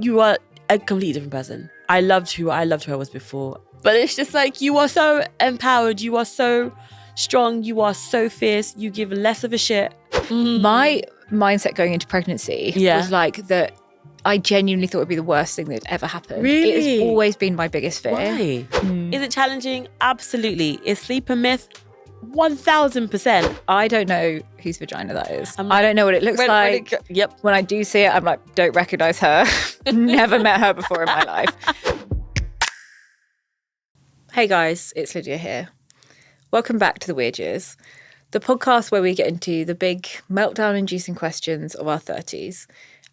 you are a completely different person. I loved who I was before. But it's just like, you are so empowered. You are so strong. You are so fierce. You give less of a shit. My mindset going into pregnancy was like that I genuinely thought it would be the worst thing that had ever happened. Really? It has always been my biggest fear. Why? Is it challenging? Absolutely. Is sleep a myth? 1000%. I don't know whose vagina that is. I don't know what it looks like. When I do see it, I'm like, don't recognise her. Never met her before in my life. Hey guys, it's Lydia here. Welcome back to The Weird Years, the podcast where we get into the big meltdown-inducing questions of our 30s.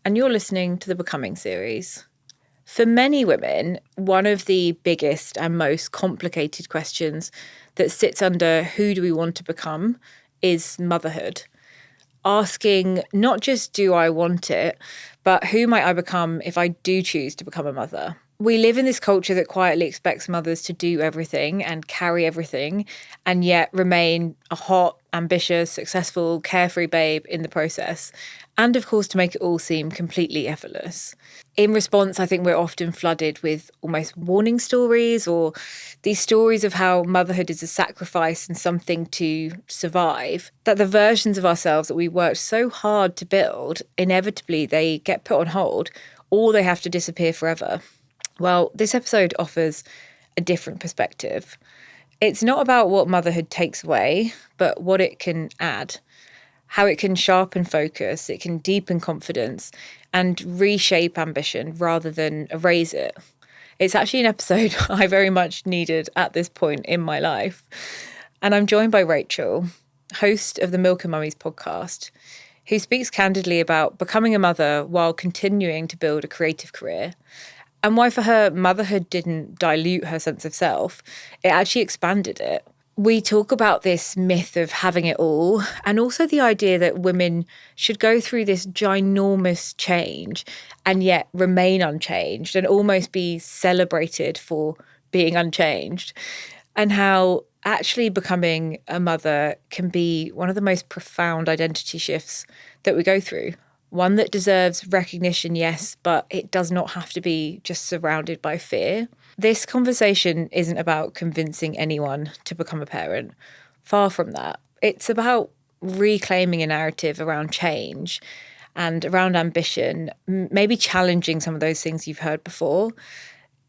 And you're listening to the Becoming series. For many women, one of the biggest and most complicated questions that sits under who do we want to become is motherhood. Asking not just do I want it, but who might I become if I do choose to become a mother? We live in this culture that quietly expects mothers to do everything and carry everything, and yet remain a hot, ambitious, successful, carefree babe in the process. And of course, to make it all seem completely effortless. In response, I think we're often flooded with almost warning stories, or these stories of how motherhood is a sacrifice and something to survive, that the versions of ourselves that we worked so hard to build, inevitably they get put on hold, or they have to disappear forever. Well, this episode offers a different perspective. It's not about what motherhood takes away, but what it can add. How it can sharpen focus, it can deepen confidence and reshape ambition rather than erase it. It's actually an episode I very much needed at this point in my life. And I'm joined by Raychel, host of the Milk and Mummies podcast, who speaks candidly about becoming a mother while continuing to build a creative career. And why for her, motherhood didn't dilute her sense of self, it actually expanded it. We talk about this myth of having it all, and also the idea that women should go through this ginormous change and yet remain unchanged and almost be celebrated for being unchanged. And how actually becoming a mother can be one of the most profound identity shifts that we go through. One that deserves recognition, yes, but it does not have to be just surrounded by fear. This conversation isn't about convincing anyone to become a parent. Far from that. It's about reclaiming a narrative around change and around ambition, maybe challenging some of those things you've heard before.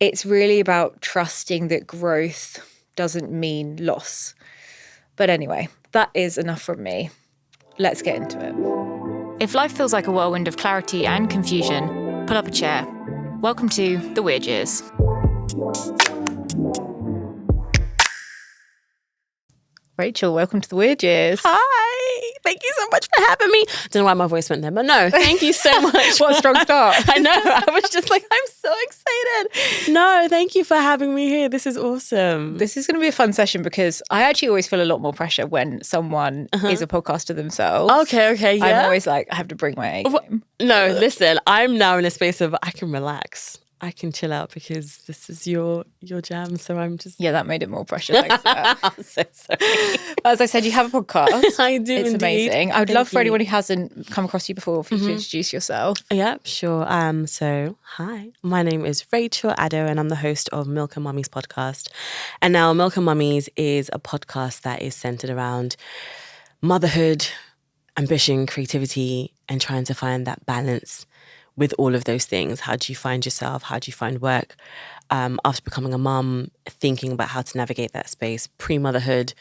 It's really about trusting that growth doesn't mean loss. But anyway, that is enough from me. Let's get into it. If life feels like a whirlwind of clarity and confusion, pull up a chair. Welcome to The Weird Years. Raychel, welcome to The Weird Years. Hi. Thank you so much for having me. Don't know why my voice went there, but no, thank you so much. What a strong start. I know. I was just like, I'm so excited. No, thank you for having me here. This is awesome. This is going to be a fun session because I actually always feel a lot more pressure when someone is a podcaster themselves. Okay, yeah. I'm always like, I have to bring my A game. No, listen, I'm now in a space of I can relax. I can chill out because this is your jam. So I'm just... Yeah, that made it more pressure. Thanks for that. I'm so sorry. As I said, you have a podcast. I do It's indeed. amazing. I would Thank love for you. anyone who hasn't come across you before for you to introduce yourself. Yeah, sure. So, hi. My name is Raychel Addo and I'm the host of Milk and Mummies podcast. And now Milk and Mummies is a podcast that is centered around motherhood, ambition, creativity, and trying to find that balance with all of those things. How do you find yourself? How do you find work? After becoming a mum, thinking about how to navigate that space, pre-motherhood.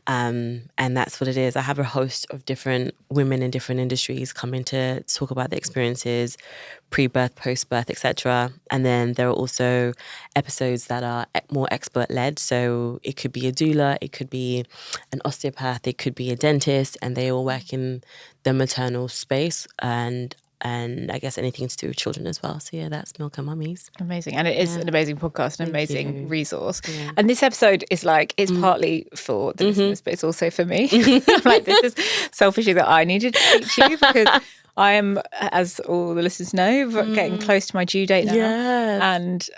And that's what it is. I have a host of different women in different industries come in to talk about their experiences, pre-birth, post-birth, etc. And then there are also episodes that are more expert-led. So it could be a doula, it could be an osteopath, it could be a dentist, and they all work in the maternal space and I guess anything to do with children as well. So yeah, that's Milk and Mummies. Amazing. And it is an amazing podcast, an Thank amazing you. resource. Yeah. And this episode is like, it's partly for the listeners, but it's also for me. Like, this is selfishly that I needed to speak to you because I am, as all the listeners know, getting close to my due date now. Yes.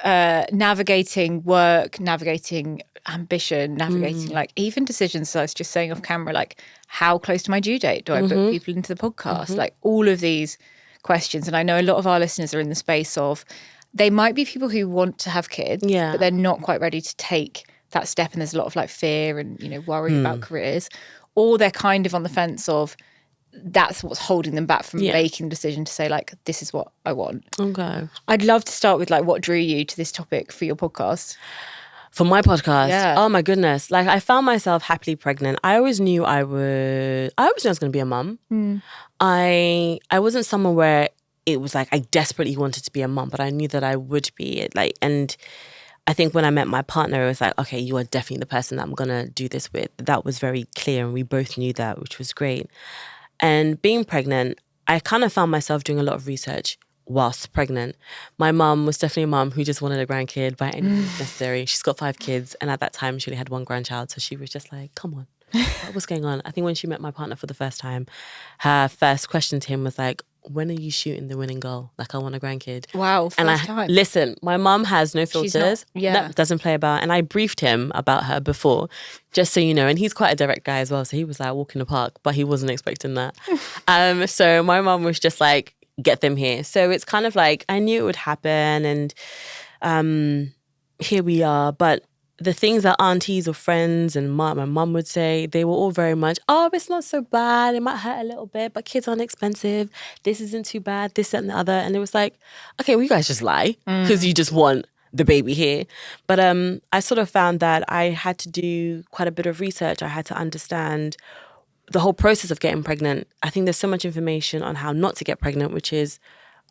And navigating work, navigating ambition, navigating like even decisions. So I was just saying off camera, like, how close to my due date do I book people into the podcast? Like all of these questions. And I know a lot of our listeners are in the space of, they might be people who want to have kids, Yeah. but they're not quite ready to take that step. And there's a lot of like fear and, worry about careers. Or they're kind of on the fence of, that's what's holding them back from making the decision to say, like, this is what I want. Okay. I'd love to start with, like, what drew you to this topic for your podcast? For my podcast? Yeah. Oh my goodness. Like, I found myself happily pregnant. I always knew I was going to be a mum. I wasn't someone where it was like I desperately wanted to be a mum, but I knew that I would be. Like, and I think when I met my partner, it was like, okay, you are definitely the person that I'm going to do this with. That was very clear, and we both knew that, which was great. And being pregnant, I kind of found myself doing a lot of research whilst pregnant. My mum was definitely a mum who just wanted a grandkid by any means necessary. She's got 5 kids, and at that time she only had 1 grandchild, so she was just like, come on, what was going on? I think when she met my partner for the first time, her first question to him was like, when are you shooting the winning goal? Like, I want a grandkid. Wow, first time. Listen, my mum has no filters. That doesn't play about. And I briefed him about her before, just so you know. And he's quite a direct guy as well. So he was like, walk in the park, but he wasn't expecting that. So my mum was just like, get them here. So it's kind of like, I knew it would happen. And here we are. But the things that aunties or friends and my mum would say, they were all very much, oh, it's not so bad. It might hurt a little bit, but kids aren't expensive. This isn't too bad, this, that, and the other. And it was like, okay, well, you guys just lie because you just want the baby here. But I sort of found that I had to do quite a bit of research. I had to understand the whole process of getting pregnant. I think there's so much information on how not to get pregnant, which is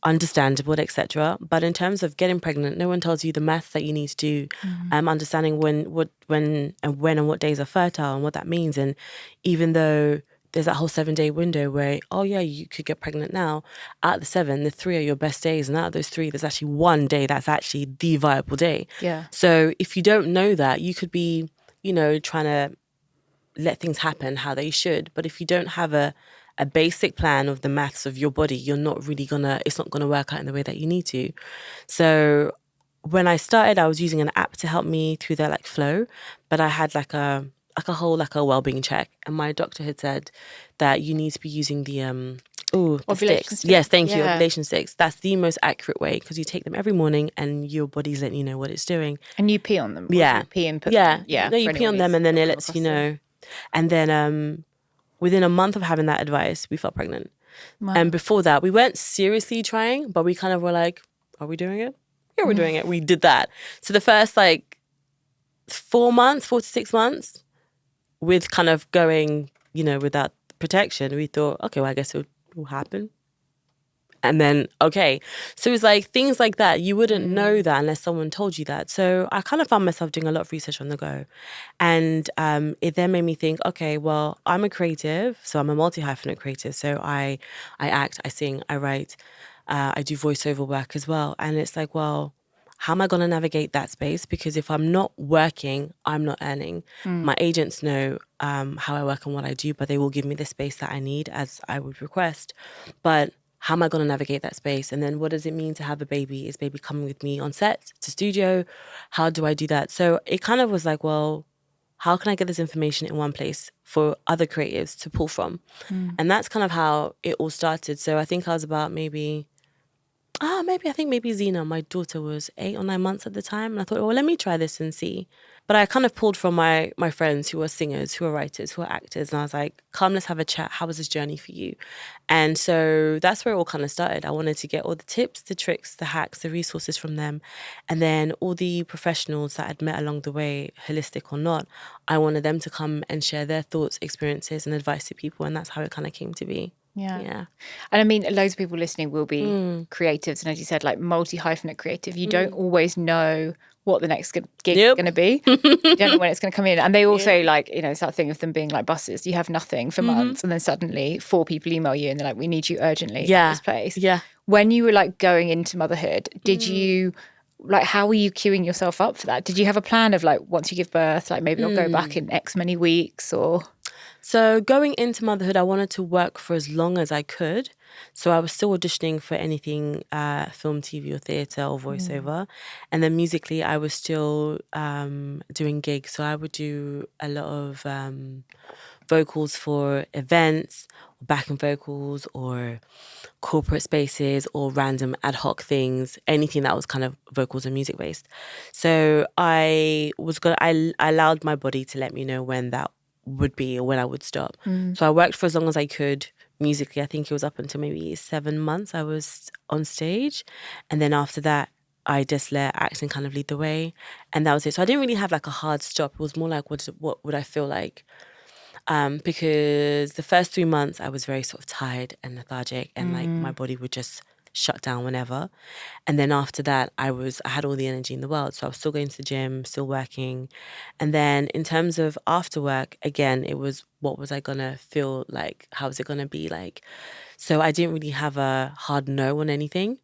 understandable, etc. But in terms of getting pregnant, no one tells you the math that you need to do, understanding when and what days are fertile and what that means. And even though there's that whole 7-day window where, oh yeah, you could get pregnant now, out of the 7, the 3 are your best days, and out of those 3, there's actually 1 day that's actually the viable day. Yeah. So if you don't know that, you could be, trying to let things happen how they should. But if you don't have a basic plan of the maths of your body, you're not really it's not gonna work out in the way that you need to. So when I started, I was using an app to help me through that like flow, but I had like a whole well-being check, and my doctor had said that you need to be using the ovulation sticks. sticks. Yes, thank you, Yeah. ovulation sticks. That's the most accurate way because you take them every morning and your body's letting you know what it's doing. And you pee on them. Yeah. You pee and put Yeah. them. Yeah. No, you pee on them and then it lets you know. And then within a month of having that advice, we felt pregnant. Wow. And before that, we weren't seriously trying, but we kind of were like, are we doing it? Yeah, we're doing it. We did that. So the first 4 to 6 months with kind of going, without protection, we thought, okay, well, I guess it will happen. And then, okay. So it was like things like that. You wouldn't know that unless someone told you that. So I kind of found myself doing a lot of research on the go. And it then made me think, okay, well, I'm a creative. So I'm a multi-hyphenate creative. So I act, I sing, I write, I do voiceover work as well. And it's like, well, how am I going to navigate that space? Because if I'm not working, I'm not earning. My agents know how I work and what I do, but they will give me the space that I need as I would request. But how am I going to navigate that space? And then what does it mean to have a baby? Is baby coming with me on set to studio? How do I do that? So it kind of was like, well, how can I get this information in one place for other creatives to pull from? And that's kind of how it all started. So I think I was about maybe Zena, my daughter, was 8 or 9 months at the time. And I thought, well, let me try this and see. But I kind of pulled from my friends who are singers, who are writers, who are actors. And I was like, come, let's have a chat. How was this journey for you? And so that's where it all kind of started. I wanted to get all the tips, the tricks, the hacks, the resources from them. And then all the professionals that I'd met along the way, holistic or not, I wanted them to come and share their thoughts, experiences and advice to people. And that's how it kind of came to be. Yeah. And I mean, loads of people listening will be creatives. And as you said, like multi-hyphenate creative, you don't always know what the next gig is going to be. You don't know when it's going to come in. And they also it's that thing of them being like buses. You have nothing for months and then suddenly 4 people email you and they're like, we need you urgently at this place. Yeah. When you were like going into motherhood, did you... like, how were you queuing yourself up for that? Did you have a plan of like, once you give birth, like maybe I'll go back in X many weeks or... So going into motherhood, I wanted to work for as long as I could. So I was still auditioning for anything film, TV or theatre or voiceover. And then musically, I was still doing gigs. So I would do a lot of vocals for events, backing vocals, or corporate spaces, or random ad hoc things, anything that was kind of vocals and music based. So I allowed my body to let me know when that would be or when I would stop. So I worked for as long as I could musically. I think it was up until maybe 7 months I was on stage. And then after that, I just let acting kind of lead the way. And that was it. So I didn't really have like a hard stop. It was more like, what would I feel like? Because the first 3 months I was very sort of tired and lethargic, and like my body would just shut down whenever. And then after that, I had all the energy in the world. So I was still going to the gym, still working. And then in terms of after work, again, it was, what was I going to feel like? How was it going to be like? So I didn't really have a hard no on anything.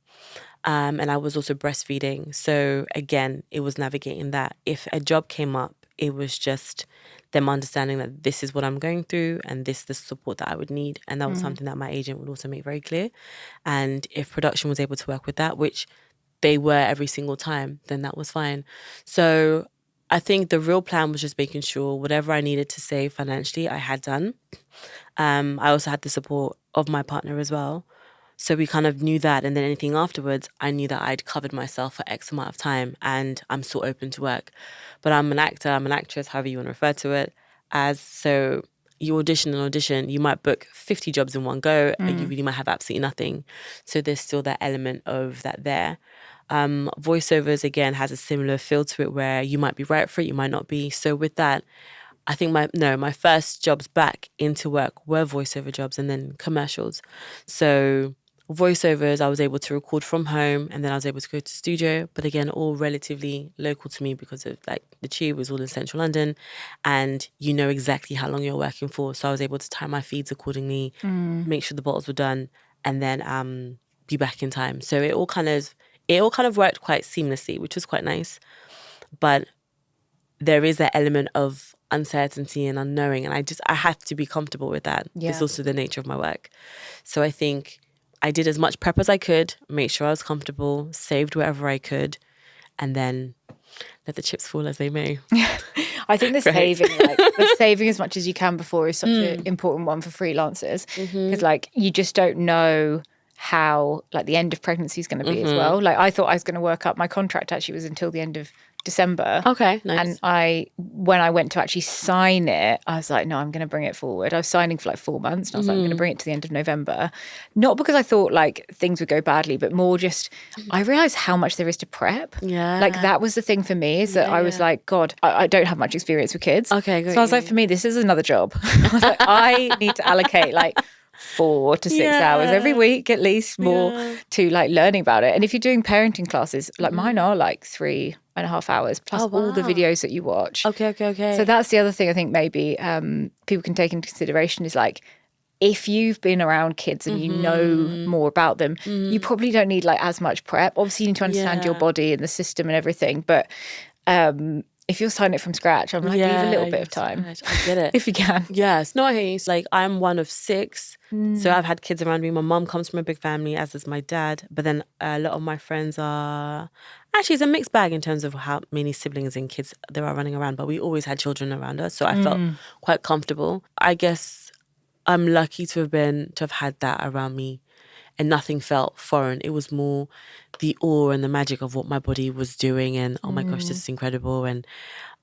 And I was also breastfeeding. So again, it was navigating that. If a job came up, it was just them understanding that this is what I'm going through and this is the support that I would need. And that was something that my agent would also make very clear. And if production was able to work with that, which they were every single time, then that was fine. So I think the real plan was just making sure whatever I needed to save financially, I had done. I also had the support of my partner as well. So we kind of knew that. And then anything afterwards, I knew that I'd covered myself for X amount of time and I'm still open to work. But I'm an actor, I'm an actress, however you want to refer to it. So you audition, you might book 50 jobs in one go, and you really might have absolutely nothing. So there's still that element of that there. Voiceovers, again, has a similar feel to it where you might be right for it, you might not be. So with that, I think my first jobs back into work were voiceover jobs and then commercials. So voiceovers, I was able to record from home, and then I was able to go to studio, but again, all relatively local to me because of like the Tube was all in central London, and you know exactly how long you're working for. So I was able to time my feeds accordingly, make sure the bottles were done, and then be back in time. So it all kind of worked quite seamlessly, which was quite nice. But there is that element of uncertainty and unknowing, and I have to be comfortable with that. Yeah. It's also the nature of my work. So I think I did as much prep as I could, make sure I was comfortable, saved wherever I could, and then let the chips fall as they may. I think the saving as much as you can before is such an important one for freelancers, because like you just don't know how like the end of pregnancy is going to be as well. Like I thought I was going to work up. My contract actually was until the end of December. Okay, nice. And when I went to actually sign it, I was like, no, I'm going to bring it forward. I was signing for like 4 months, and I was like, I'm going to bring it to the end of November. Not because I thought like things would go badly, but more just I realised how much there is to prep. Yeah. Like that was the thing for me, is that I was like, God, I don't have much experience with kids. Okay, great. So I was like, for me, this is another job. I was like, I need to allocate like 4 to 6 hours every week at least more to like learning about it. And if you're doing parenting classes, like mine are like 3.5 hours plus all the videos that you watch. Okay. So that's the other thing I think maybe people can take into consideration is like, if you've been around kids and you know more about them, you probably don't need like as much prep. Obviously you need to understand your body and the system and everything, but if you're starting it from scratch, I'm like, leave a little bit of time. I get it. If you can. Yes. No, I hear you. Like, I'm one of 6. So I've had kids around me. My mom comes from a big family, as does my dad. But then a lot of my friends are... Actually, it's a mixed bag in terms of how many siblings and kids there are running around. But we always had children around us. So I felt quite comfortable. I guess I'm lucky to have had that around me. And nothing felt foreign. It was more the awe and the magic of what my body was doing. And oh my gosh, this is incredible. And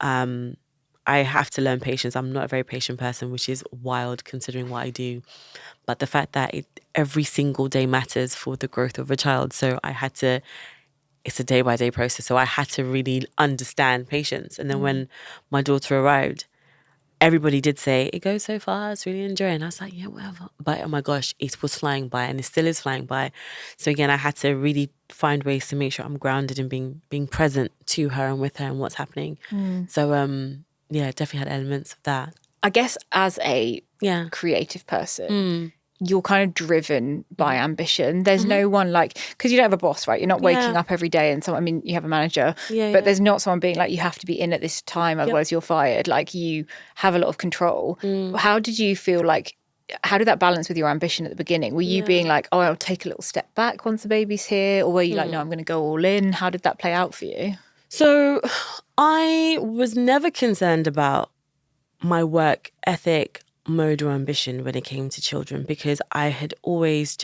I have to learn patience. I'm not a very patient person, which is wild considering what I do. But the fact that every single day matters for the growth of a child. So it's a day by day process. So I had to really understand patience. And then when my daughter arrived, everybody did say, it goes so fast, really enjoying. I was like, yeah, whatever. But oh my gosh, it was flying by, and it still is flying by. So again, I had to really find ways to make sure I'm grounded and being present to her and with her and what's happening. So definitely had elements of that. I guess as a creative person, you're kind of driven by ambition. There's no one like, because you don't have a boss, right? You're not waking up every day and someone, I mean, you have a manager, but there's not someone being like, you have to be in at this time, otherwise you're fired. Like you have a lot of control. How did you feel like, how did that balance with your ambition at the beginning? Were you being like, oh, I'll take a little step back once the baby's here? Or were you like, no, I'm going to go all in? How did that play out for you? So I was never concerned about my work ethic. mode or ambition when it came to children, because I'd always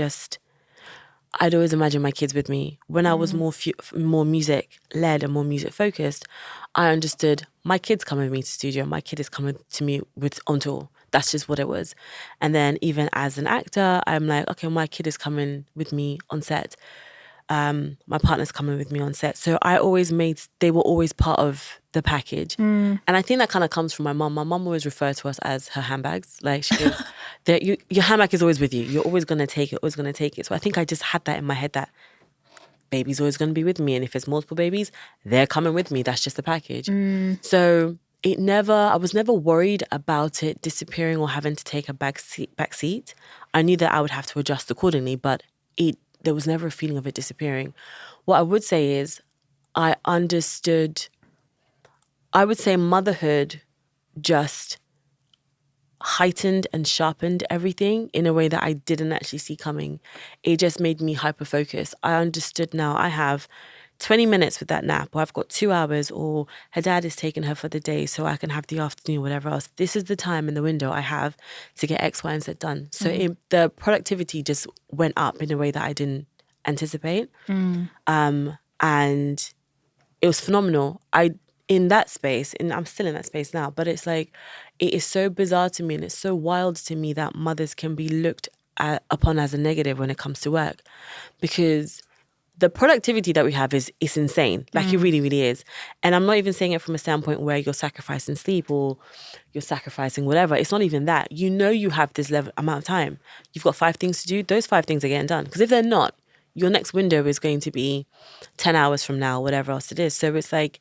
imagined my kids with me. When I was more music led and more music focused, I understood my kid's coming with me to studio. My kid is coming to me on tour. That's just what it was. And then even as an actor, I'm like, okay, my kid is coming with me on set. My partner's coming with me on set. So they were always part of the package. And I think that kind of comes from my mum. My mum always referred to us as her handbags. Like she goes, your handbag is always with you. You're always going to take it, always going to take it. So I think I just had that in my head that baby's always going to be with me. And if it's multiple babies, they're coming with me. That's just the package. So I was never worried about it disappearing or having to take a back seat. I knew that I would have to adjust accordingly, but there was never a feeling of it disappearing. What I would say is I would say motherhood just heightened and sharpened everything in a way that I didn't actually see coming. It just made me hyper-focused. I understood now I have 20 minutes with that nap, or I've got 2 hours, or her dad is taking her for the day so I can have the afternoon, whatever else. This is the time in the window I have to get X, Y, and Z done. So the productivity just went up in a way that I didn't anticipate. And it was phenomenal. In that space, and I'm still in that space now, but it's like, it is so bizarre to me and it's so wild to me that mothers can be looked upon as a negative when it comes to work, because the productivity that we have is insane. Like it really, really is. And I'm not even saying it from a standpoint where you're sacrificing sleep or you're sacrificing whatever. It's not even that. You know you have this amount of time. You've got 5 things to do. Those 5 things are getting done. Because if they're not, your next window is going to be 10 hours from now, whatever else it is. So it's like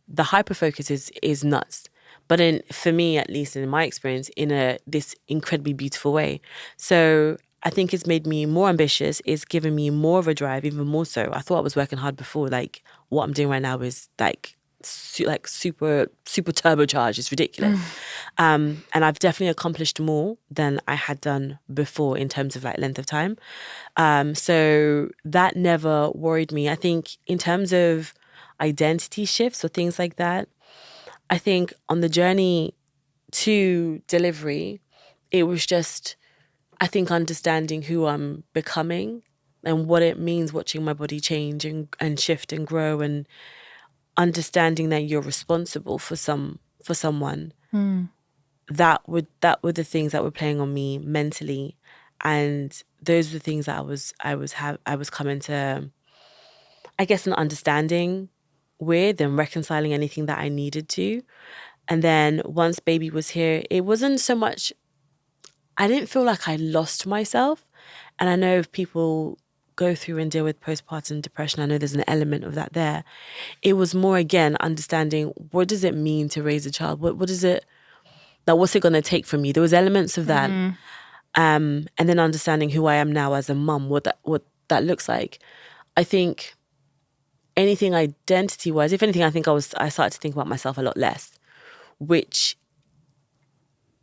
the hyper-focus is nuts. But for me, at least in my experience, in this incredibly beautiful way. So I think it's made me more ambitious. It's given me more of a drive, even more so. I thought I was working hard before. Like what I'm doing right now is like super turbocharged. It's ridiculous. And I've definitely accomplished more than I had done before in terms of like length of time. So that never worried me. I think in terms of identity shifts or things like that, I think on the journey to delivery, it was just, I think, understanding who I'm becoming and what it means watching my body change and shift and grow, and understanding that you're responsible for someone. That were the things that were playing on me mentally, and those were the things that I was coming to, I guess, an understanding with and reconciling anything that I needed to. And then once baby was here, it wasn't so much, I didn't feel like I lost myself. And I know if people go through and deal with postpartum depression, I know there's an element of that there. It was more, again, understanding what does it mean to raise a child? What is it, like, what's it going to take from you? There was elements of that. And then understanding who I am now as a mum, what that looks like. I think anything identity-wise, if anything, I think I started to think about myself a lot less, which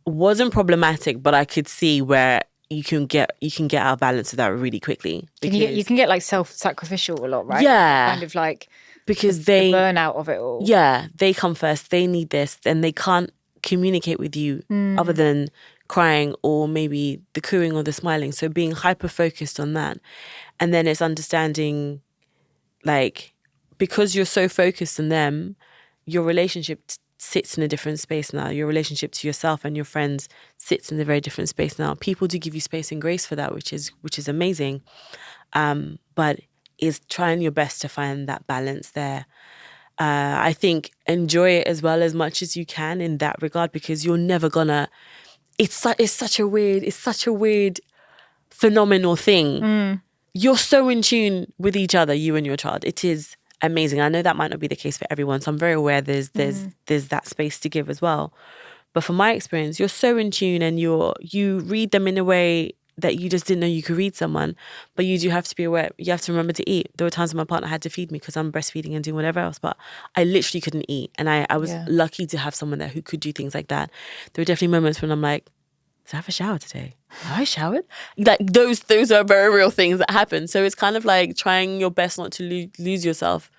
wasn't problematic, but I could see where you can get out of balance with that really quickly. You can get like self-sacrificial a lot, right? Yeah. Kind of like because the burnout of it all. Yeah, they come first, they need this, and they can't communicate with you other than crying or maybe the cooing or the smiling. So being hyper-focused on that. And then it's understanding, like, because you're so focused on them, your relationship sits in a different space now. Your relationship to yourself and your friends sits in a very different space now. People do give you space and grace for that, which is amazing. But is trying your best to find that balance there. I think enjoy it as well as much as you can in that regard, because you're never gonna. It's such a weird phenomenal thing. You're so in tune with each other, you and your child. It is amazing. I know that might not be the case for everyone, so I'm very aware there's that space to give as well. But from my experience, you're so in tune, and you read them in a way that you just didn't know you could read someone. But you do have to be aware. You have to remember to eat. There were times when my partner had to feed me because I'm breastfeeding and doing whatever else, but I literally couldn't eat. And I was lucky to have someone there who could do things like that. There were definitely moments when I'm like, did I have a shower today? Have I showered? Like those are very real things that happen. So it's kind of like trying your best not to lose yourself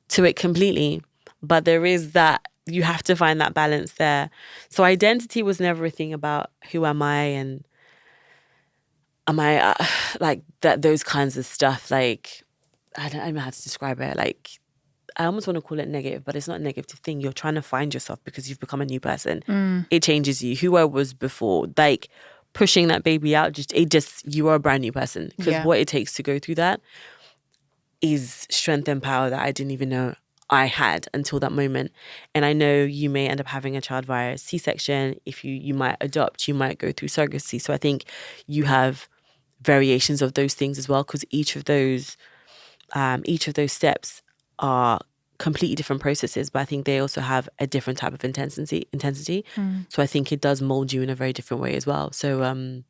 to it completely. But there is that you have to find that balance there. So identity was never a thing about who am I and am I like that, those kinds of stuff. Like, I don't know how to describe it. Like, I almost want to call it negative, but it's not a negative thing. You're trying to find yourself because you've become a new person. It changes you. Who I was before, like pushing that baby out, you are a brand new person. Because what it takes to go through that is strength and power that I didn't even know I had until that moment. And I know you may end up having a child via C-section. If you might adopt, you might go through surrogacy. So I think you have variations of those things as well, because each of those steps are completely different processes, but I think they also have a different type of intensity. So I think it does mold you in a very different way as well. So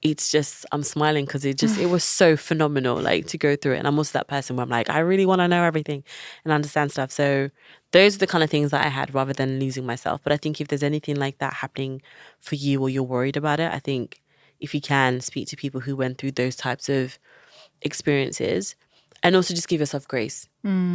it's just, I'm smiling because it was so phenomenal, like, to go through it. And I'm also that person where I'm like, I really want to know everything and understand stuff. So those are the kind of things that I had rather than losing myself. But I think if there's anything like that happening for you or you're worried about it, I think if you can speak to people who went through those types of experiences, and also just give yourself grace.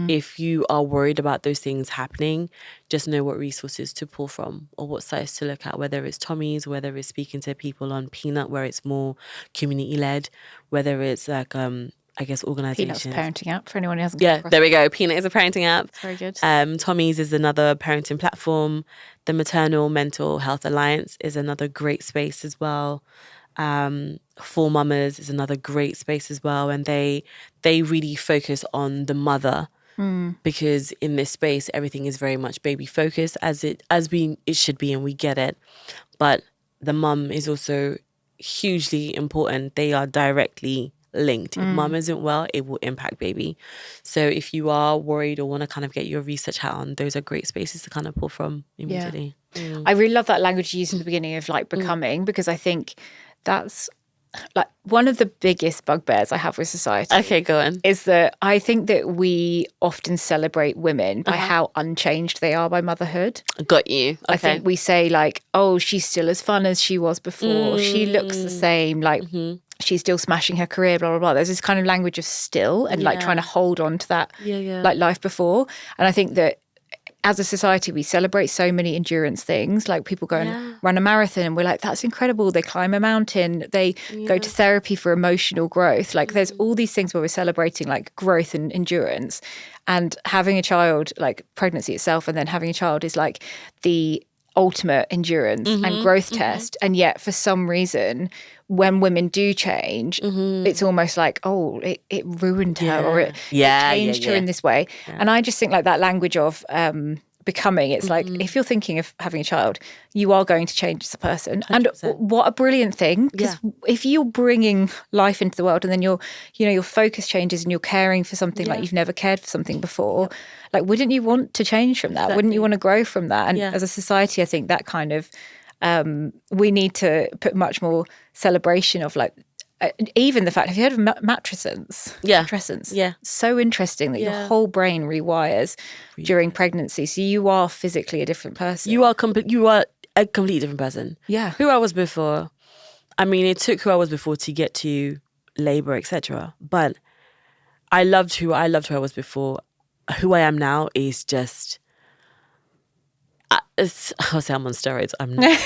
If you are worried about those things happening, just know what resources to pull from or what sites to look at, whether it's Tommy's, whether it's speaking to people on Peanut, where it's more community-led, whether it's like, I guess, organisations. Peanut's a parenting app for anyone who hasn't. Yeah, there we go. Peanut is a parenting app. Very good. Tommy's is another parenting platform. The Maternal Mental Health Alliance is another great space as well. For Mamas is another great space as well, and they really focus on the mother, because in this space everything is very much baby focused, as it should be, and we get it, but the mum is also hugely important. They are directly linked. If mum isn't well, it will impact baby. So if you are worried or want to kind of get your research hat on, those are great spaces to kind of pull from immediately. I really love that language you used in the beginning of like becoming, because I think that's like one of the biggest bugbears I have with society. Okay, go on. Is that I think that we often celebrate women by how unchanged they are by motherhood. Got you. Okay. I think we say like, oh, she's still as fun as she was before. She looks the same. Like, she's still smashing her career, blah, blah, blah. There's this kind of language of still and like trying to hold on to that like life before. And I think that as a society, we celebrate so many endurance things. Like, people go and run a marathon and we're like, that's incredible. They climb a mountain. They go to therapy for emotional growth. Like, there's all these things where we're celebrating like growth and endurance. And having a child, like pregnancy itself and then having a child, is like the ultimate endurance and growth test. And yet for some reason, when women do change, it's almost like, oh, it ruined her, or it changed her in this way. And I just think like that language of becoming, it's like, if you're thinking of having a child, you are going to change as a person. 100%. And what a brilliant thing, because if you're bringing life into the world and then your focus changes and you're caring for something like you've never cared for something before, like, wouldn't you want to change from that? Exactly. Wouldn't you want to grow from that? And as a society, I think that kind of we need to put much more celebration of like, even the fact, have you heard of matrescence? Matrescence. Yeah. So interesting that your whole brain rewires during pregnancy. So you are physically a different person. You are a completely different person. Yeah. Who I was before, I mean, it took who I was before to get to labour, etc. But I loved who I was before. Who I am now is just, I'll say I'm on steroids. I'm not.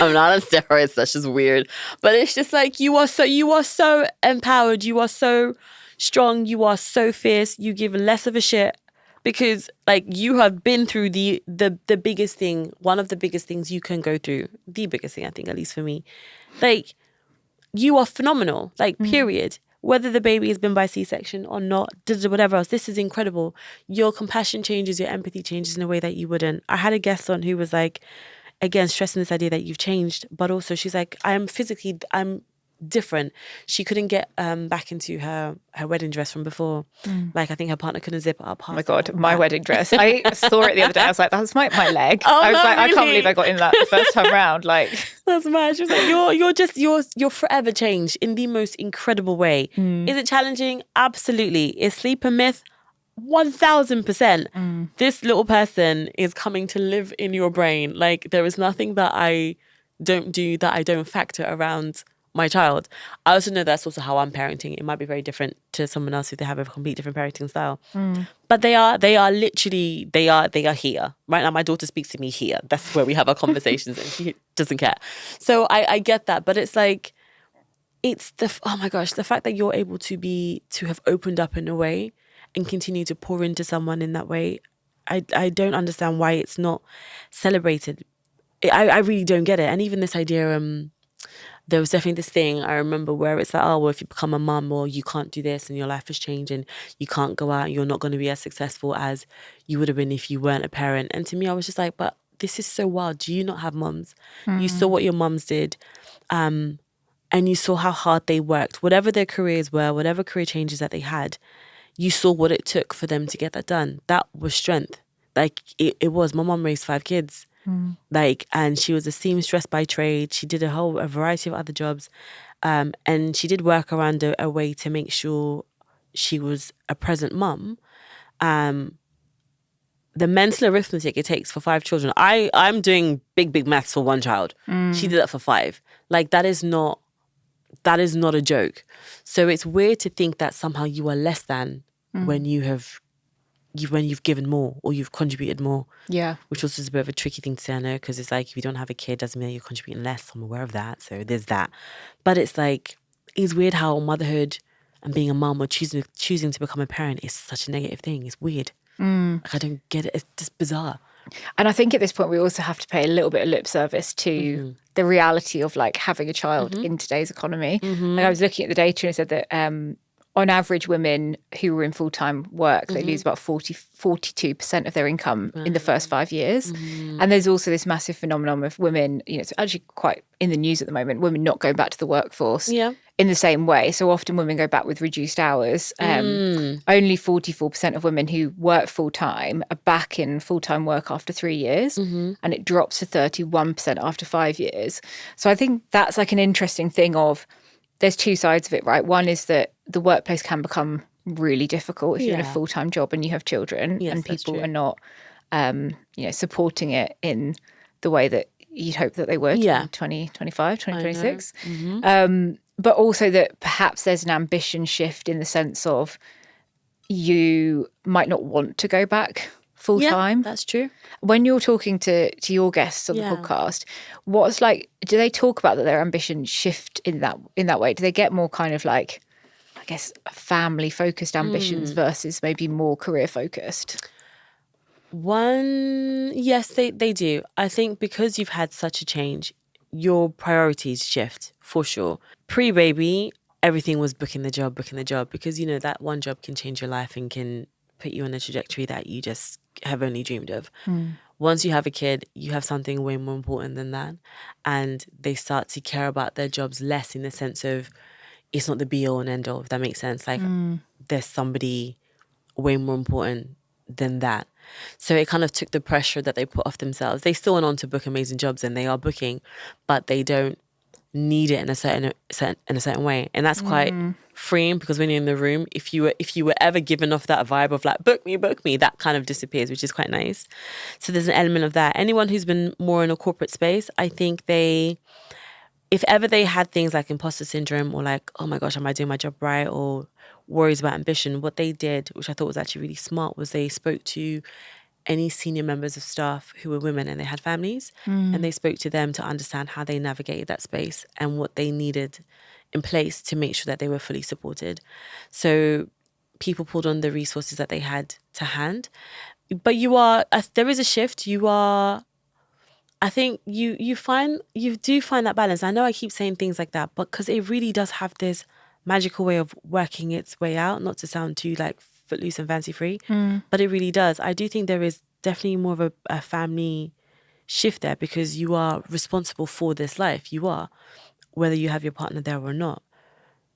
I'm not on steroids. That's just weird. But it's just like, you are so empowered. You are so strong. You are so fierce. You give less of a shit, because like, you have been through the biggest thing, one of the biggest things you can go through. The biggest thing, I think, at least for me. Like, you are phenomenal. Like, period. Whether the baby has been by C-section or not, whatever else, this is incredible. Your compassion changes, your empathy changes in a way that you wouldn't. I had a guest on who was like, again, stressing this idea that you've changed, but also she's like, I'm different. She couldn't get back into her wedding dress from before. Like, I think her partner couldn't zip it up. Oh my God, my wedding dress. I saw it the other day. I was like, that's my leg. I was like, really? I can't believe I got in that the first time round. Like, that's mad. She was like, you're forever changed in the most incredible way. Is it challenging? Absolutely. Is sleep a myth? 1000%. This little person is coming to live in your brain. Like, there is nothing that I don't do that I don't factor around my child. I also know that's also how I'm parenting. It might be very different to someone else if they have a complete different parenting style. But they are literally, they are here. Right now, my daughter speaks to me here. That's where we have our conversations and she doesn't care. So I get that. But it's like, it's oh my gosh, the fact that you're able to have opened up in a way and continue to pour into someone in that way. I don't understand why it's not celebrated. I really don't get it. And even this idea, there was definitely this thing I remember where it's like, oh, well, if you become a mum or you can't do this and your life has changed and you can't go out, you're not going to be as successful as you would have been if you weren't a parent. And to me, I was just like, but this is so wild. Do you not have mums? You saw what your mums did. And you saw how hard they worked. Whatever their careers were, whatever career changes that they had, you saw what it took for them to get that done. That was strength. Like, it was. My mom raised 5 kids. Like, and she was a seamstress by trade. She did a variety of other jobs. And she did work around a way to make sure she was a present mum. The mental arithmetic it takes for 5 children. I'm doing big maths for 1 child. She did that for 5. Like, that is not a joke. So it's weird to think that somehow you are less than when you've given more or you've contributed more. Yeah. Which also is a bit of a tricky thing to say, I know, because it's like, if you don't have a kid, doesn't mean that you're contributing less. I'm aware of that. So there's that. But it's like, it's weird how motherhood and being a mum or choosing to become a parent is such a negative thing. It's weird. Like, I don't get it. It's just bizarre. And I think at this point we also have to pay a little bit of lip service to the reality of like having a child in today's economy. Like, I was looking at the data and it said that on average, women who were in full-time work, they lose about 42% of their income in the first 5 years. And there's also this massive phenomenon of women, it's actually quite in the news at the moment, women not going back to the workforce in the same way. So often women go back with reduced hours. Only 44% of women who work full-time are back in full-time work after 3 years. And it drops to 31% after 5 years. So I think that's like an interesting thing of, there's 2 sides of it, right? One is that the workplace can become really difficult if you're in a full-time job and you have children, and people are not, supporting it in the way that you'd hope that they would in 2025, 2026. But also that perhaps there's an ambition shift in the sense of you might not want to go back full-time. Yeah, that's true. When you're talking to your guests on the podcast, what's like, do they talk about that their ambition shift in that way? Do they get more kind of like, I guess, family-focused ambitions versus maybe more career-focused? Yes, they do. I think because you've had such a change, your priorities shift for sure. Pre-baby, everything was booking the job, because, that one job can change your life and can put you on a trajectory that you just have only dreamed of. Once you have a kid, you have something way more important than that. And they start to care about their jobs less, in the sense of, it's not the be all and end all, if that makes sense. Like, there's somebody way more important than that. So it kind of took the pressure that they put off themselves. They still went on to book amazing jobs, and they are booking, but they don't need it in a certain way. And that's quite freeing, because when you're in the room, if you were ever given off that vibe of like, book me, that kind of disappears, which is quite nice. So there's an element of that. Anyone who's been more in a corporate space, I think if ever they had things like imposter syndrome, or like, oh my gosh, am I doing my job right, or worries about ambition, what they did, which I thought was actually really smart, was they spoke to any senior members of staff who were women and they had families, and they spoke to them to understand how they navigated that space and what they needed in place to make sure that they were fully supported. So people pulled on the resources that they had to hand. But there is a shift. I think you do find that balance. I know I keep saying things like that, but because it really does have this magical way of working its way out, not to sound too like footloose and fancy free, but it really does. I do think there is definitely more of a family shift there, because you are responsible for this life. You are, whether you have your partner there or not.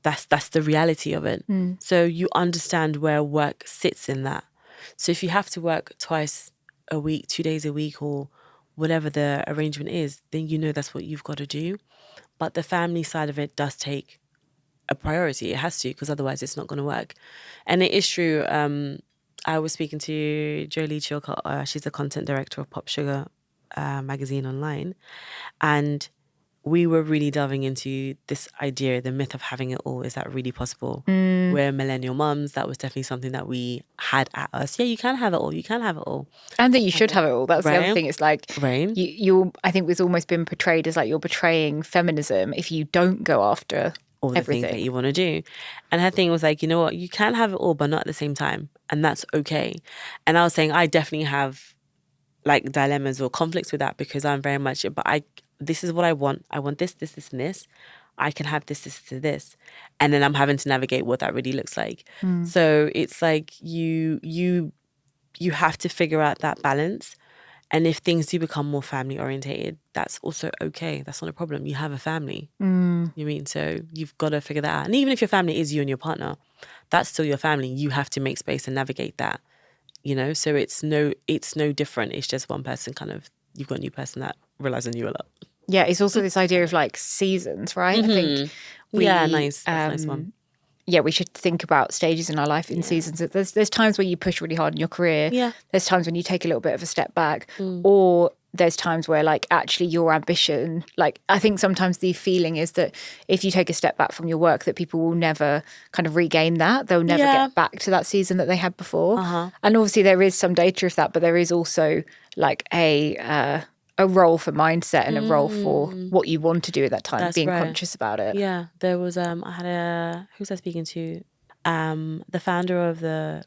That's the reality of it. So you understand where work sits in that. So if you have to work twice a week, 2 days a week, or whatever the arrangement is, then that's what you've got to do. But the family side of it does take a priority. It has to, because otherwise it's not going to work. And it is true. I was speaking to Jolie Chilcott. She's the content director of Pop Sugar magazine online. And we were really delving into this idea, the myth of having it all. Is that really possible? We're millennial mums. That was definitely something that we had at us. Yeah, you can have it all. You can have it all. And that you should have it all. That's the other Right. thing. It's like Right. you I think it's almost been portrayed as like you're betraying feminism if you don't go after All the everything. things that you want to do. And her thing was like, you know what? You can have it all, but not at the same time. And that's okay. And I was saying, I definitely have like dilemmas or conflicts with that because I'm very much, but this is what I want. I want this, this, this, and this. I can have this, this, this. And then I'm having to navigate what that really looks like. So it's like you have to figure out that balance. And if things do become more family orientated, that's also okay. That's not a problem. You have a family. You mean? So you've got to figure that out. And even if your family is you and your partner, that's still your family. You have to make space and navigate that. So it's no different. It's just one person you've got a new person that relies on you a lot. Yeah, it's also this idea of like seasons, right? I think Nice. That's a nice one. Yeah, we should think about stages in our life in seasons. There's times where you push really hard in your career. Yeah. There's times when you take a little bit of a step back. Or there's times where like actually your ambition, like I think sometimes the feeling is that if you take a step back from your work that people will never kind of regain that. They'll never get back to that season that they had before. And obviously there is some data of that, but there is also like a role for mindset and a role for what you want to do at that time, being conscious about it. Yeah, there was who was I speaking to? The founder of the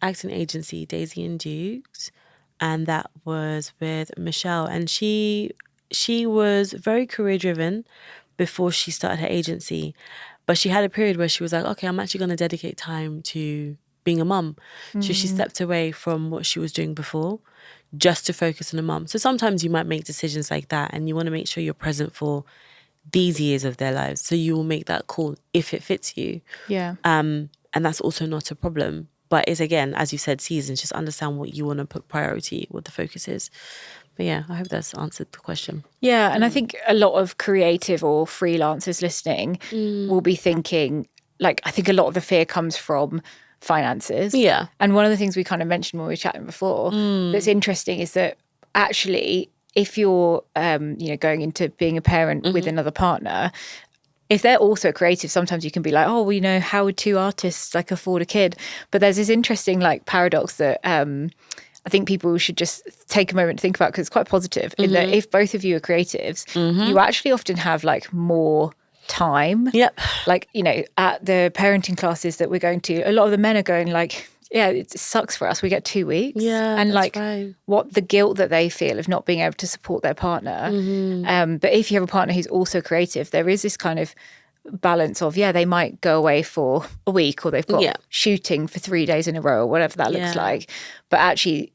acting agency, Daisy and Dukes, and that was with Michelle. And she was very career driven before she started her agency, but she had a period where she was like, okay, I'm actually going to dedicate time to being a mum. So she stepped away from what she was doing before just to focus on a mum. So sometimes you might make decisions like that and you want to make sure you're present for these years of their lives. So you will make that call if it fits you. Yeah. And that's also not a problem. But it's, again, as you said, seasons, just understand what you want to put priority, what the focus is. But yeah, I hope that's answered the question. Yeah, and I think a lot of creative or freelancers listening will be thinking, like, I think a lot of the fear comes from finances. Yeah. And one of the things we kind of mentioned when we were chatting before that's interesting is that actually if you're going into being a parent with another partner, if they're also creative, sometimes you can be like, oh, well, how would two artists like afford a kid? But there's this interesting like paradox that I think people should just take a moment to think about because it's quite positive in that if both of you are creatives, you actually often have like more time. Yep. Like, at the parenting classes that we're going to, a lot of the men are going like, yeah, it sucks for us. We get 2 weeks. Yeah, and that's like right. what the guilt that they feel of not being able to support their partner. But if you have a partner who's also creative, there is this kind of balance of, they might go away for a week or they've got shooting for 3 days in a row or whatever that looks like. But actually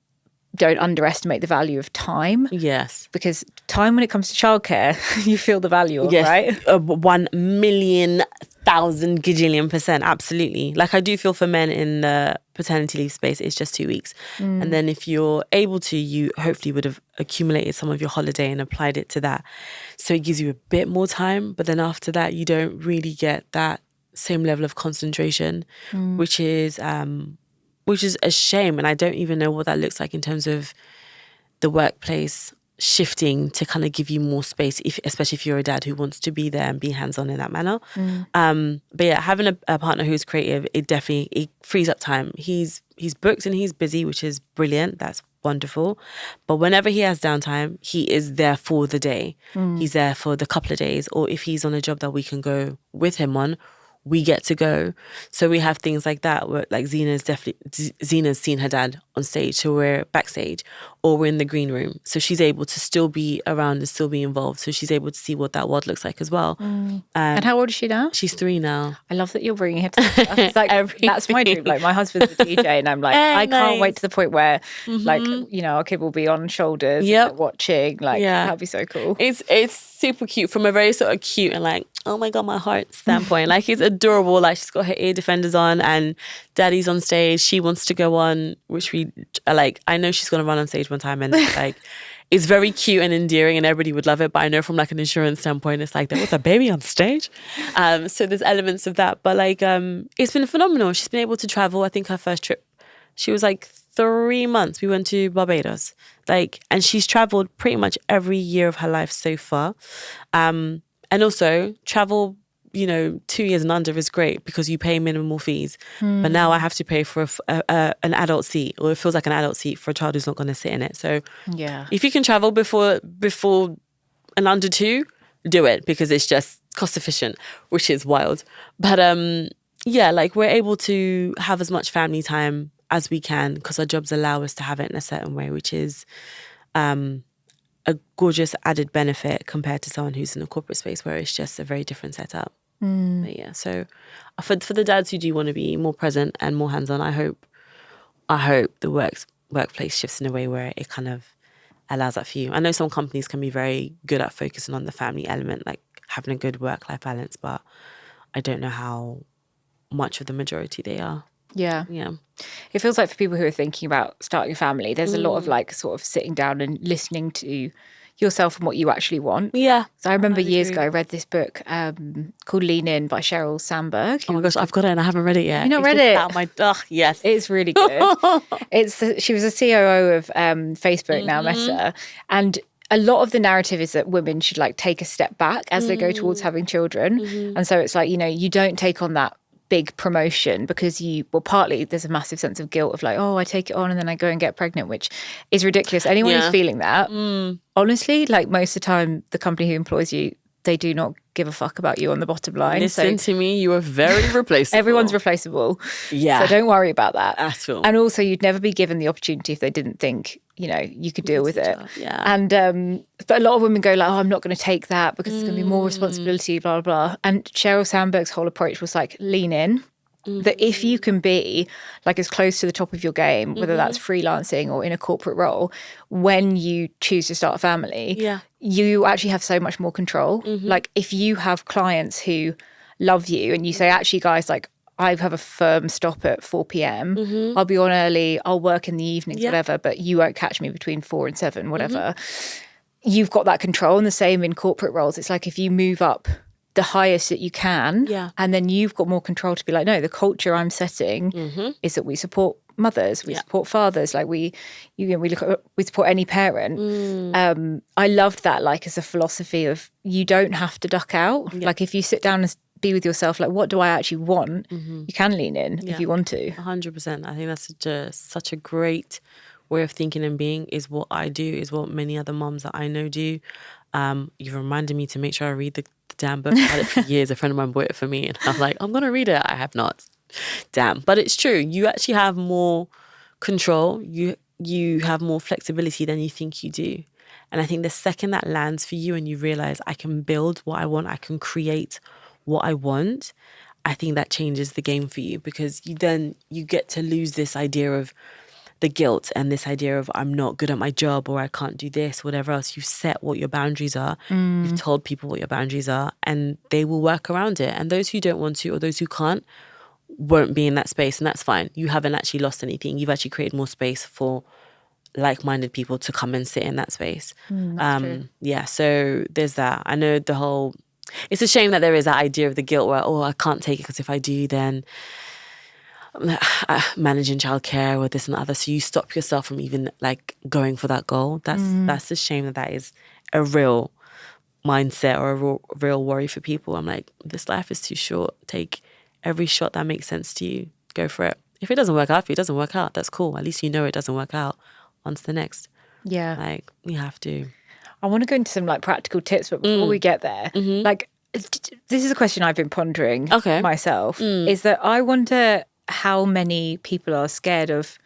don't underestimate the value of time. Yes. Because time when it comes to childcare, you feel the value of, right? 1,000,000 gajillion %. Absolutely. Like I do feel for men in the paternity leave space, it's just 2 weeks. And then if you're able to, you hopefully would have accumulated some of your holiday and applied it to that. So it gives you a bit more time. But then after that, you don't really get that same level of concentration, which is a shame. And I don't even know what that looks like in terms of the workplace shifting to kind of give you more space, especially if you're a dad who wants to be there and be hands-on in that manner. But yeah, having a partner who's creative, it frees up time. He's booked and he's busy, which is brilliant. That's wonderful. But whenever he has downtime, he is there for the day. He's there for the couple of days. Or if he's on a job that we can go with him on, we get to go. So we have things like that where like Zena's seen her dad on stage, so we're backstage or we're in the green room. So she's able to still be around and still be involved. So she's able to see what that world looks like as well. And how old is she now? She's 3 now. I love that you're bringing her to stuff. It's like, that's my dream. Like my husband's a DJ and I'm like, I can't wait to the point where like, our kid will be on shoulders like, watching. Like that'd be so cool. It's super cute from a very sort of cute and like, oh my God, my heart standpoint. Like it's adorable. Like she's got her ear defenders on and daddy's on stage. She wants to go on, which we like. I know she's going to run on stage one time and like it's very cute and endearing and everybody would love it. But I know from like an insurance standpoint, it's like there was a baby on stage. So there's elements of that. But like it's been phenomenal. She's been able to travel. I think her first trip, she was like 3 months. We went to Barbados. And she's traveled pretty much every year of her life so far. And also travel, 2 years and under is great because you pay minimal fees. But now I have to pay for an adult seat, or it feels like an adult seat for a child who's not going to sit in it. So Yeah. if you can travel before an under 2, do it, because it's just cost efficient, which is wild. But we're able to have as much family time as we can because our jobs allow us to have it in a certain way, which is a gorgeous added benefit compared to someone who's in a corporate space where it's just a very different setup. But yeah, so for the dads who do want to be more present and more hands-on, I hope the workplace shifts in a way where it kind of allows that for you. I know some companies can be very good at focusing on the family element, like having a good work-life balance, but I don't know how much of the majority they are. Yeah. Yeah. It feels like for people who are thinking about starting a family, there's a lot of sort of sitting down and listening to yourself and what you actually want. Yeah. So I remember years ago I read this book called Lean In by Sheryl Sandberg. Oh my gosh, I've got it and I haven't read it yet. You not read it? Yes. It's really good. She was a COO of Facebook, now Meta, and a lot of the narrative is that women should take a step back as they go towards having children. And so it's you don't take on that big promotion because partly there's a massive sense of guilt of I take it on and then I go and get pregnant, which is ridiculous. Anyone who's feeling that, honestly, most of the time, the company who employs you, they do not give a fuck about you on the bottom line. Listen to me, you are very replaceable. Everyone's replaceable. Yeah. So don't worry about that. At all. And also, you'd never be given the opportunity if they didn't think, you could deal with it. Yeah. And but a lot of women go I'm not going to take that because it's going to be more responsibility, blah, blah, blah. And Sheryl Sandberg's whole approach was lean in. That if you can be as close to the top of your game, whether that's freelancing or in a corporate role, when you choose to start a family, you actually have so much more control. If you have clients who love you and you say, actually, guys, I have a firm stop at 4 p.m. I'll be on early, I'll work in the evenings, whatever, but you won't catch me between 4 and 7, whatever. You've got that control. And the same in corporate roles. It's if you move up the highest that you can, and then you've got more control to be no, the culture I'm setting is that we support mothers, we support fathers, we support any parent. I loved that as a philosophy of you don't have to duck out. If you sit down and be with yourself, what do I actually want? You can lean in if you want to. 100%. I think that's such a great way of thinking and being. Is what I do, is what many other moms that I know do. You've reminded me to make sure I read the damn book. I've had it for years. A friend of mine bought it for me and I'm I'm going to read it. I have not. Damn. But it's true. You actually have more control. You have more flexibility than you think you do. And I think the second that lands for you and you realize I can build what I want, I can create what I want, I think that changes the game for you, because you get to lose this idea of the guilt and this idea of I'm not good at my job or I can't do this, whatever else. You set what your boundaries are. You've told people what your boundaries are and they will work around it. And those who don't want to or those who can't won't be in that space, and that's fine. You haven't actually lost anything. You've actually created more space for like-minded people to come and sit in that space. That's true. Yeah, so there's that. I know it's a shame that there is that idea of the guilt where, I can't take it because if I do, then managing childcare or this and the other. So you stop yourself from even going for that goal. That's a shame that is a real mindset or a real worry for people. I'm this life is too short. Take every shot that makes sense to you. Go for it. If it doesn't work out, that's cool. At least you know it doesn't work out. On to the next. Yeah. We have to. I want to go into some practical tips, but before we get there, this is a question I've been pondering myself, is that I wonder how many people are scared of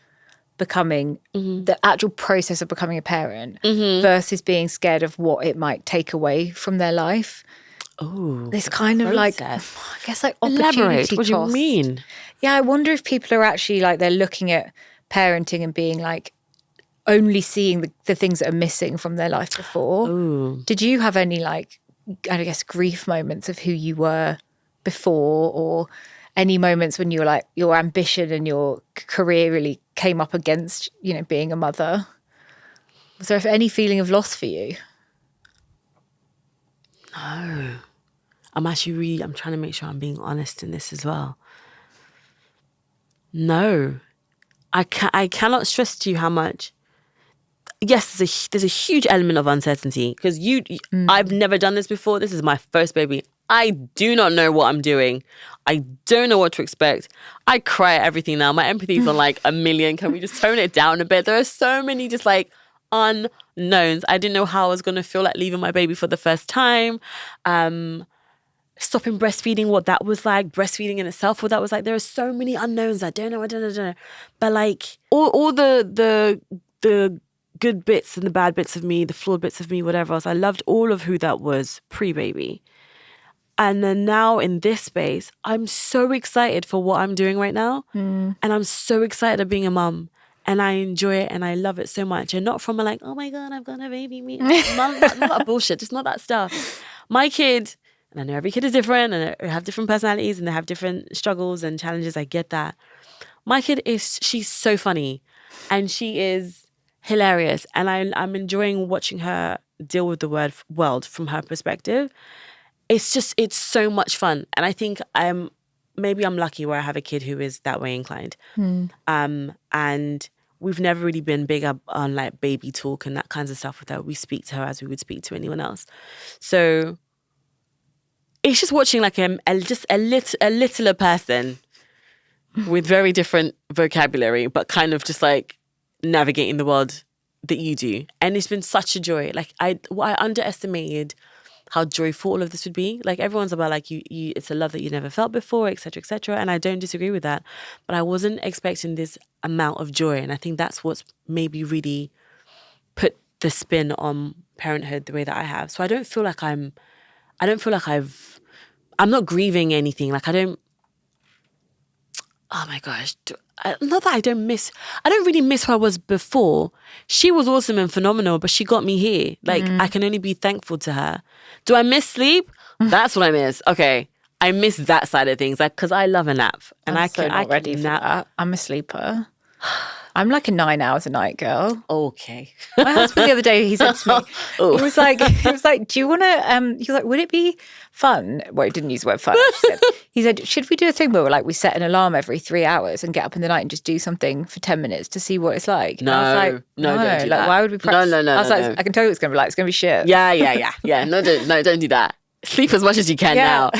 becoming the actual process of becoming a parent versus being scared of what it might take away from their life. Oh, this kind of process. I guess opportunity Elaborate. What cost. do you mean? Yeah, I wonder if people are actually they're looking at parenting and being only seeing the things that are missing from their life before. Ooh. Did you have any I guess grief moments of who you were before, or any moments when you were your ambition and your career really came up against being a mother? Was there any feeling of loss for you? No. I'm trying to make sure I'm being honest in this as well. No. I cannot stress to you how much. Yes, there's a huge element of uncertainty because I've never done this before. This is my first baby. I do not know what I'm doing. I don't know what to expect. I cry at everything now. My empathy is on like a million. Can we just tone it down a bit? There are so many just like unknowns. I didn't know how I was going to feel like leaving my baby for the first time. Stopping breastfeeding, what that was like. Breastfeeding in itself, what that was like. There are so many unknowns. I don't know. But like all the good bits and the bad bits of me, the flawed bits of me, whatever else. I loved all of who that was pre-baby. And then now in this space, I'm so excited for what I'm doing right now. And I'm so excited of being a mum. And I enjoy it and I love it so much. And not from a like, oh my God, I've got a baby. None of that bullshit. Just not that stuff. My kid, and I know every kid is different and they have different personalities and they have different struggles and challenges. I get that. My kid she's so funny and she is hilarious, and I'm enjoying watching her deal with the world from her perspective. It's so much fun, and I think I'm lucky where I have a kid who is that way inclined. And we've never really been big up on like baby talk and that kinds of stuff with her. We speak to her as we would speak to anyone else. So it's just watching like a littler person with very different vocabulary, but kind of just like navigating the world that you do. And it's been such a joy. Like I underestimated how joyful all of this would be. Like everyone's about like you it's a love that you never felt before, etc., etc. And I don't disagree with that, but I wasn't expecting this amount of joy. And I think that's what's maybe really put the spin on parenthood the way that I have. So I don't feel like I'm not grieving anything. Like oh my gosh, not that I don't really miss who I was before. She was awesome and phenomenal, but she got me here. Like, I can only be thankful to her. Do I miss sleep? That's what I miss. Okay. I miss that side of things, like, because I love a nap. And I'm not ready for that. I'm a sleeper. I'm like a 9 hours a night girl. Okay. My husband the other day, he said to me, he was like, do you want to, he was like, would it be fun? Well, he didn't use the word fun. He said, should we do a thing where we set an alarm every 3 hours and get up in the night and just do something for 10 minutes to see what it's like? No, and I was like, no, don't do that. Why would we practice? No. I was like, I can tell you what it's going to be like. It's going to be shit. Yeah. No, don't do that. Sleep as much as you can now.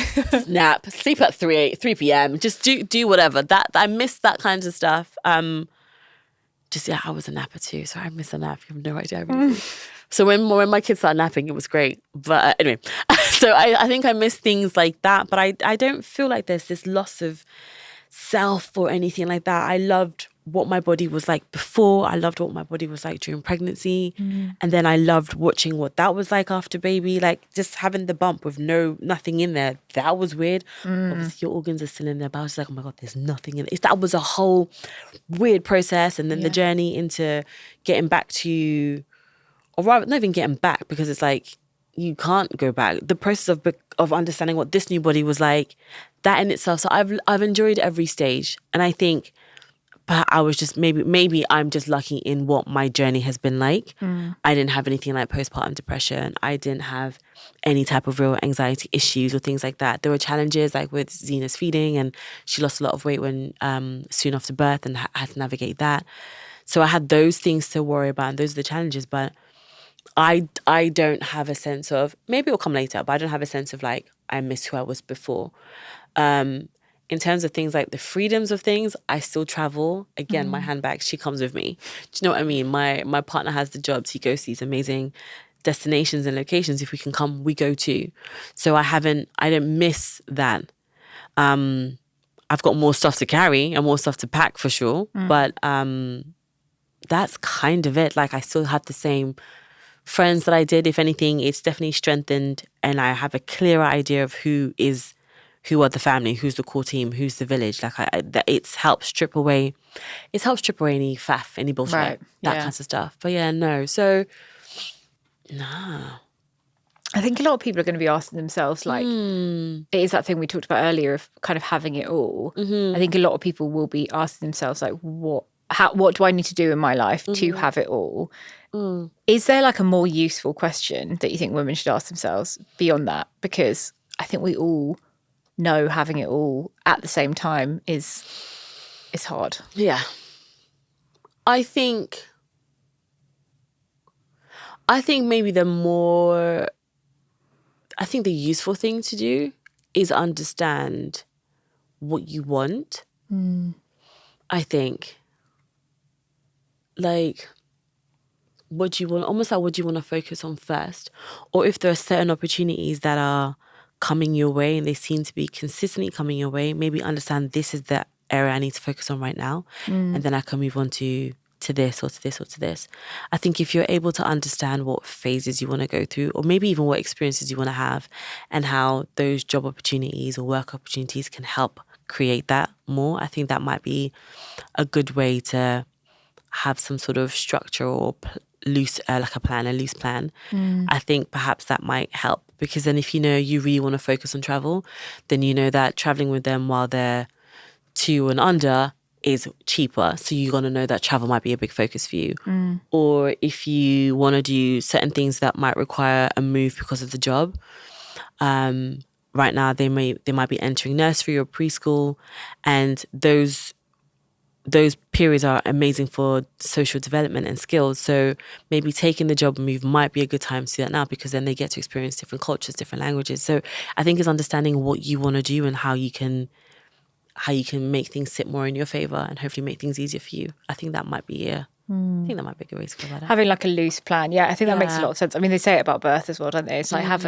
Nap. Sleep at 3 p.m. Just do whatever. That I miss that kinds of stuff. I was a napper too, so I miss a nap. You have no idea. So when my kids started napping, it was great. But anyway, so I think I miss things like that. But I don't feel like there's this loss of self or anything like that. I loved what my body was like before. I loved what my body was like during pregnancy. And then I loved watching what that was like after baby. Like just having the bump with nothing in there. That was weird. Obviously your organs are still in there, but I was like, oh my God, there's nothing in it. That was a whole weird process. And then the journey into getting back to, or rather not even getting back, because it's like, you can't go back. The process of understanding what this new body was like, that in itself. So I've enjoyed every stage. And I think, but I was just maybe I'm just lucky in what my journey has been like. I didn't have anything like postpartum depression. I didn't have any type of real anxiety issues or things like that. There were challenges like with Zena's feeding, and she lost a lot of weight when soon after birth, and had to navigate that. So I had those things to worry about, and those are the challenges. But I don't have a sense of, maybe it'll come later, but I don't have a sense of like I miss who I was before. In terms of things like the freedoms of things, I still travel. Again, my handbag, she comes with me. Do you know what I mean? My partner has the jobs. He goes to these amazing destinations and locations. If we can come, we go too. So I don't miss that. I've got more stuff to carry and more stuff to pack for sure. But that's kind of it. Like I still have the same friends that I did. If anything, it's definitely strengthened, and I have a clearer idea of who are the family, who's the core team, who's the village. Like it's helped strip away any faff, any bullshit, that kinds of stuff. But yeah, no. So, nah. I think a lot of people are going to be asking themselves, like, it is that thing we talked about earlier of kind of having it all. I think a lot of people will be asking themselves, like, what do I need to do in my life to have it all? Is there like a more useful question that you think women should ask themselves beyond that? Because I think we all know having it all at the same time is hard. Yeah. I think maybe the useful thing to do is understand what you want. I think, like, what do you want? Almost like, what do you want to focus on first? Or if there are certain opportunities that are coming your way and they seem to be consistently coming your way, maybe understand this is the area I need to focus on right now, and then I can move on to this or to this or to this. I think if you're able to understand what phases you want to go through, or maybe even what experiences you want to have, and how those job opportunities or work opportunities can help create that more, I think that might be a good way to have some sort of structure or loose plan. I think perhaps that might help, because then if you know you really want to focus on travel, then you know that traveling with them while they're 2 and under is cheaper. So you're going to know that travel might be a big focus for you. Or if you want to do certain things that might require a move because of the job, right now they might be entering nursery or preschool, and those periods are amazing for social development and skills. So maybe taking the job move might be a good time to do that now, because then they get to experience different cultures, different languages. So I think it's understanding what you want to do and how you can make things sit more in your favor and hopefully make things easier for you. I think that might be a good way to go about it. Having like a loose plan. Yeah, I think that makes a lot of sense. I mean, they say it about birth as well, don't they? It's like have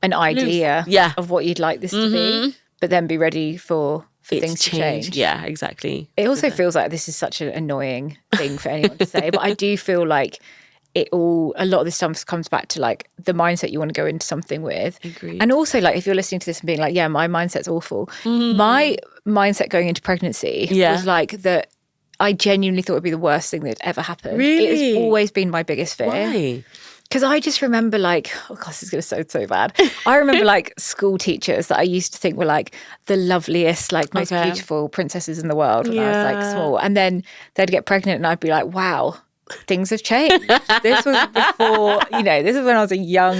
an idea of what you'd like this to be, but then be ready for things to change. Yeah, exactly. It also feels like this is such an annoying thing for anyone to say, but I do feel like a lot of this stuff comes back to like the mindset you want to go into something with. Agreed. And also, like, if you're listening to this and being like, yeah, my mindset's awful. My mindset going into pregnancy was like that I genuinely thought it would be the worst thing that ever happened. Really? It has always been my biggest fear. Why? Because I just remember like, oh gosh, this is going to sound so bad. I remember like school teachers that I used to think were like the loveliest, like most beautiful princesses in the world when I was like small. And then they'd get pregnant and I'd be like, wow, things have changed. This was before, this is when I was a young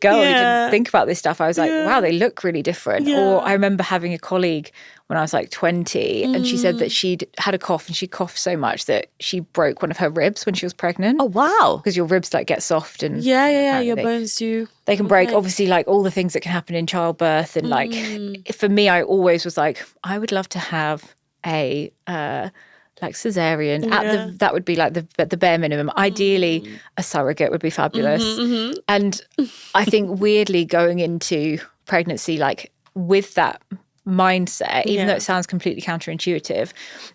girl who didn't think about this stuff. I was like, wow, they look really different. Or I remember having a colleague when I was like 20 and she said that she'd had a cough and she coughed so much that she broke one of her ribs when she was pregnant. Oh, wow. Because your ribs like get soft and your bones do. They can break. Obviously, like all the things that can happen in childbirth. And like, for me, I always was like, I would love to have a like cesarean. That would be like the bare minimum. Ideally, a surrogate would be fabulous. And I think weirdly going into pregnancy, like with that mindset, even though it sounds completely counterintuitive,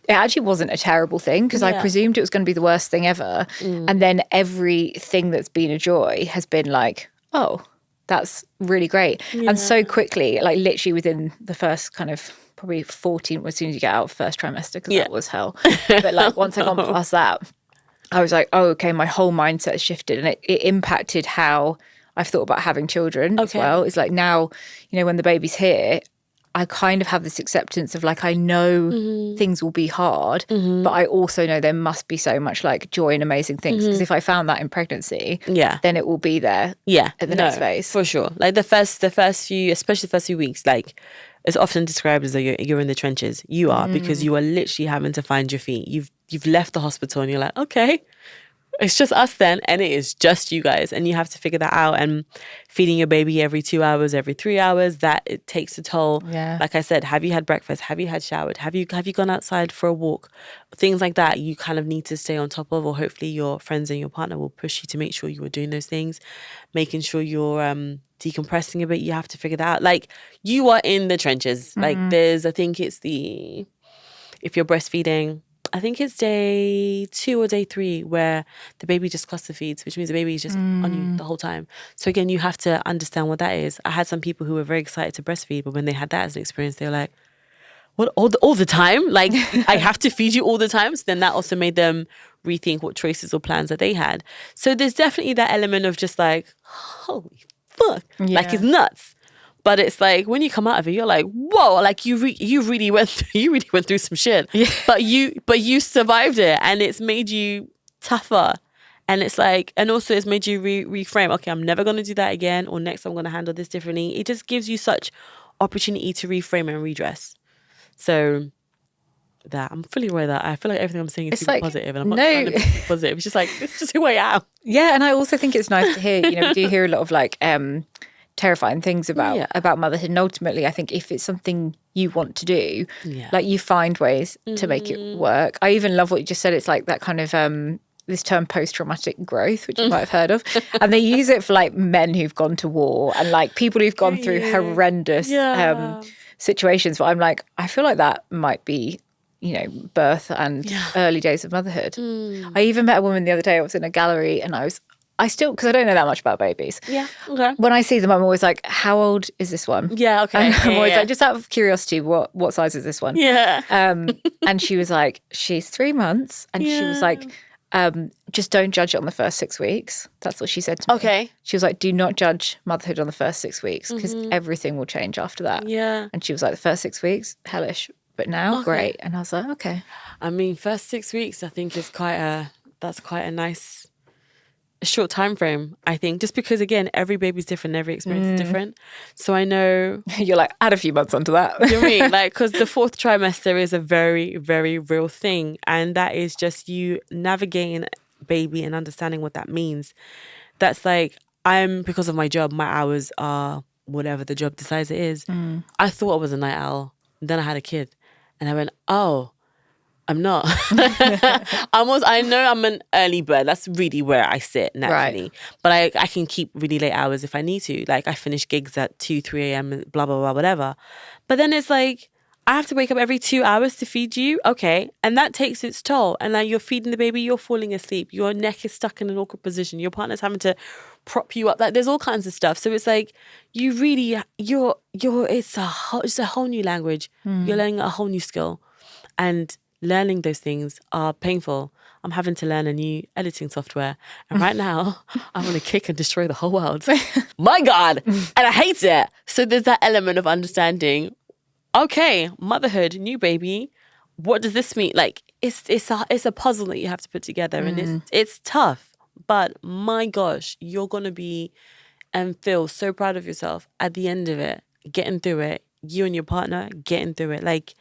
it actually wasn't a terrible thing, because I presumed it was going to be the worst thing ever. And then everything that's been a joy has been like, oh, that's really great. And so quickly, like literally within the first kind of probably 14, as soon as you get out of first trimester, because that was hell. But like once I got past that, I was like, oh, okay, my whole mindset shifted, and it impacted how I've thought about having children as well. It's like now, when the baby's here, I kind of have this acceptance of like, I know things will be hard, but I also know there must be so much like joy and amazing things. Because if I found that in pregnancy, then it will be there at the next phase. For sure. Like the first few, especially the first few weeks, like it's often described as though you're in the trenches. You are, because you are literally having to find your feet. You've left the hospital and you're like, okay, it's just us then, and it is just you guys, and you have to figure that out. And feeding your baby every 2 hours, every 3 hours, that it takes a toll. Like I said, have you had breakfast? Have you had showered? Have you gone outside for a walk? Things like that you kind of need to stay on top of, or hopefully your friends and your partner will push you to make sure you are doing those things, making sure you're decompressing a bit. You have to figure that out. Like, you are in the trenches. Like I think it's if you're breastfeeding, I think it's day 2 or day 3 where the baby just cluster feeds, which means the baby is just on you the whole time. So again, you have to understand what that is. I had some people who were very excited to breastfeed, but when they had that as an experience, they were like, what, all the time? Like, I have to feed you all the time? So then that also made them rethink what choices or plans that they had. So there's definitely that element of just like, holy fuck, like it's nuts. But it's like when you come out of it, you're like, whoa! Like you really went through some shit. But you survived it, and it's made you tougher. And it's like, and also it's made you reframe. Okay, I'm never gonna do that again, or next I'm gonna handle this differently. It just gives you such opportunity to reframe and redress. So that. I'm fully aware that I feel like everything I'm saying is It's super like, positive, and I'm not no. trying to be positive. It's just like, it's just who I am. Yeah, and I also think it's nice to hear, we do hear a lot of like terrifying things Yeah. about motherhood. And ultimately, I think if it's something you want to do, Yeah. like you find ways to make it work. I even love what you just said. It's like that kind of this term post-traumatic growth, which you might have heard of. And they use it for like men who've gone to war and like people who've gone through horrendous situations. But I'm like, I feel like that might be, birth and early days of motherhood. I even met a woman the other day. I was in a gallery and I still, because I don't know that much about babies. Yeah. Okay. When I see them, I'm always like, how old is this one? Yeah. Okay. And I'm always like, just out of curiosity, what size is this one? Yeah. And she was like, she's 3 months. And she was like, just don't judge it on the first 6 weeks. That's what she said to me. Okay. She was like, do not judge motherhood on the first 6 weeks because everything will change after that. Yeah. And she was like, the first 6 weeks, hellish. But now, great. And I was like, okay. I mean, first 6 weeks, I think is quite a nice short time frame, I think, just because again, every baby's different, every experience is different. So I know you're like, add a few months onto that. You know what I mean? Like, because the fourth trimester is a very, very real thing, and that is just you navigating baby and understanding what that means. That's like, because of my job, my hours are whatever the job decides it is. I thought I was a night owl. Then I had a kid, and I went, oh, I'm not. I know I'm an early bird. That's really where I sit naturally. Right. But I can keep really late hours if I need to. Like I finish gigs at 2, 3 a.m., blah, blah, blah, whatever. But then it's like, I have to wake up every 2 hours to feed you. Okay. And that takes its toll. And like you're feeding the baby, you're falling asleep. Your neck is stuck in an awkward position. Your partner's having to prop you up. Like there's all kinds of stuff. So it's like, you really, it's a whole new language. You're learning a whole new skill. And learning those things are painful. I'm having to learn a new editing software. And right now, I want to kick and destroy the whole world. My God. And I hate it. So there's that element of understanding, okay, motherhood, new baby. What does this mean? Like, it's a puzzle that you have to put together. And it's tough. But my gosh, you're going to be and feel so proud of yourself at the end of it, getting through it. You and your partner getting through it. Like,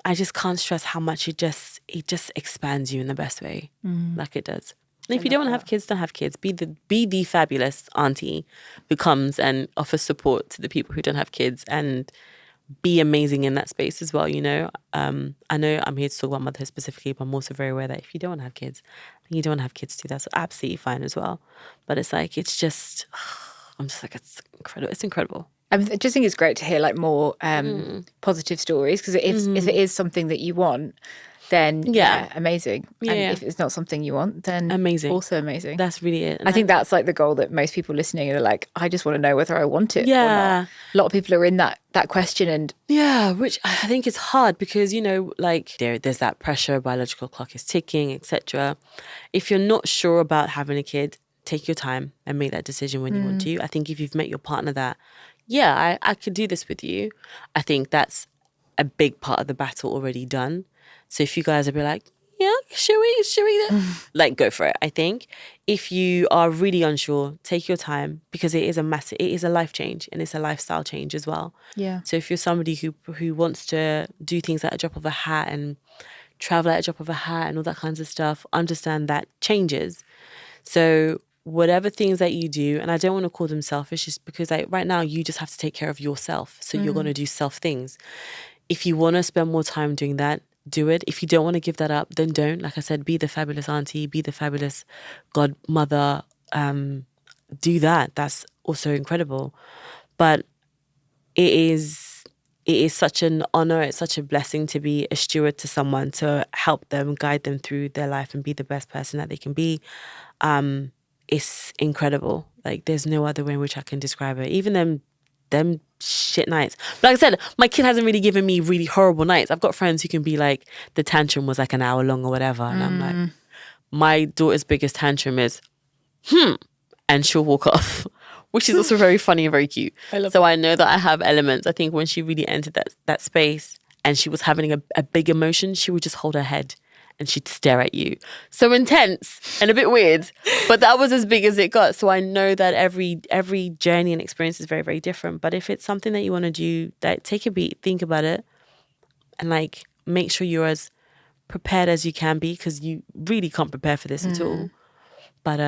I just can't stress how much it just expands you in the best way, like it does. And if you don't want to have kids, don't have kids. Be the fabulous auntie who comes and offers support to the people who don't have kids, and be amazing in that space as well. I know I'm here to talk about motherhood specifically, but I'm also very aware that if you don't want to have kids, you don't want to have kids too. That's absolutely fine as well. But it's like I'm just like it's incredible. It's incredible. I just think it's great to hear like more positive stories, because if it is something that you want, then amazing. Yeah. And if it's not something you want, then amazing. Also amazing. That's really it. And I think that's like the goal that most people listening are like, I just want to know whether I want it or not. A lot of people are in that question, and which I think is hard because like there's that pressure, biological clock is ticking, etc. If you're not sure about having a kid, take your time and make that decision when you want to. I think if you've met your partner that I could do this with you, I think that's a big part of the battle already done. So if you guys are be like, yeah, should we like go for it. I think if you are really unsure, take your time, because it is a life change, and it's a lifestyle change as well. Yeah. So if you're somebody who wants to do things at a drop of a hat and travel at a drop of a hat and all that kinds of stuff, understand that changes. So whatever things that you do, and I don't want to call them selfish, just because like right now you just have to take care of yourself. So you're going to do self things. If you want to spend more time doing that, do it. If you don't want to give that up, then don't. Like I said, be the fabulous auntie, be the fabulous godmother. Do that. That's also incredible. But it is such an honor, it's such a blessing to be a steward to someone, to help them, guide them through their life and be the best person that they can be. It's incredible. Like there's no other way in which I can describe it. Even them shit nights. Like I said, my kid hasn't really given me really horrible nights. I've got friends who can be like, the tantrum was like an hour long or whatever. And I'm like, my daughter's biggest tantrum is, and she'll walk off, which is also very funny and very cute. I know that I have elements. I think when she really entered that space and she was having a big emotion, she would just hold her head and she'd stare at you. So intense and a bit weird, but that was as big as it got. So I know that every journey and experience is very, very different. But if it's something that you want to do, that take a beat, think about it, and like make sure you're as prepared as you can be, because you really can't prepare for this at all. But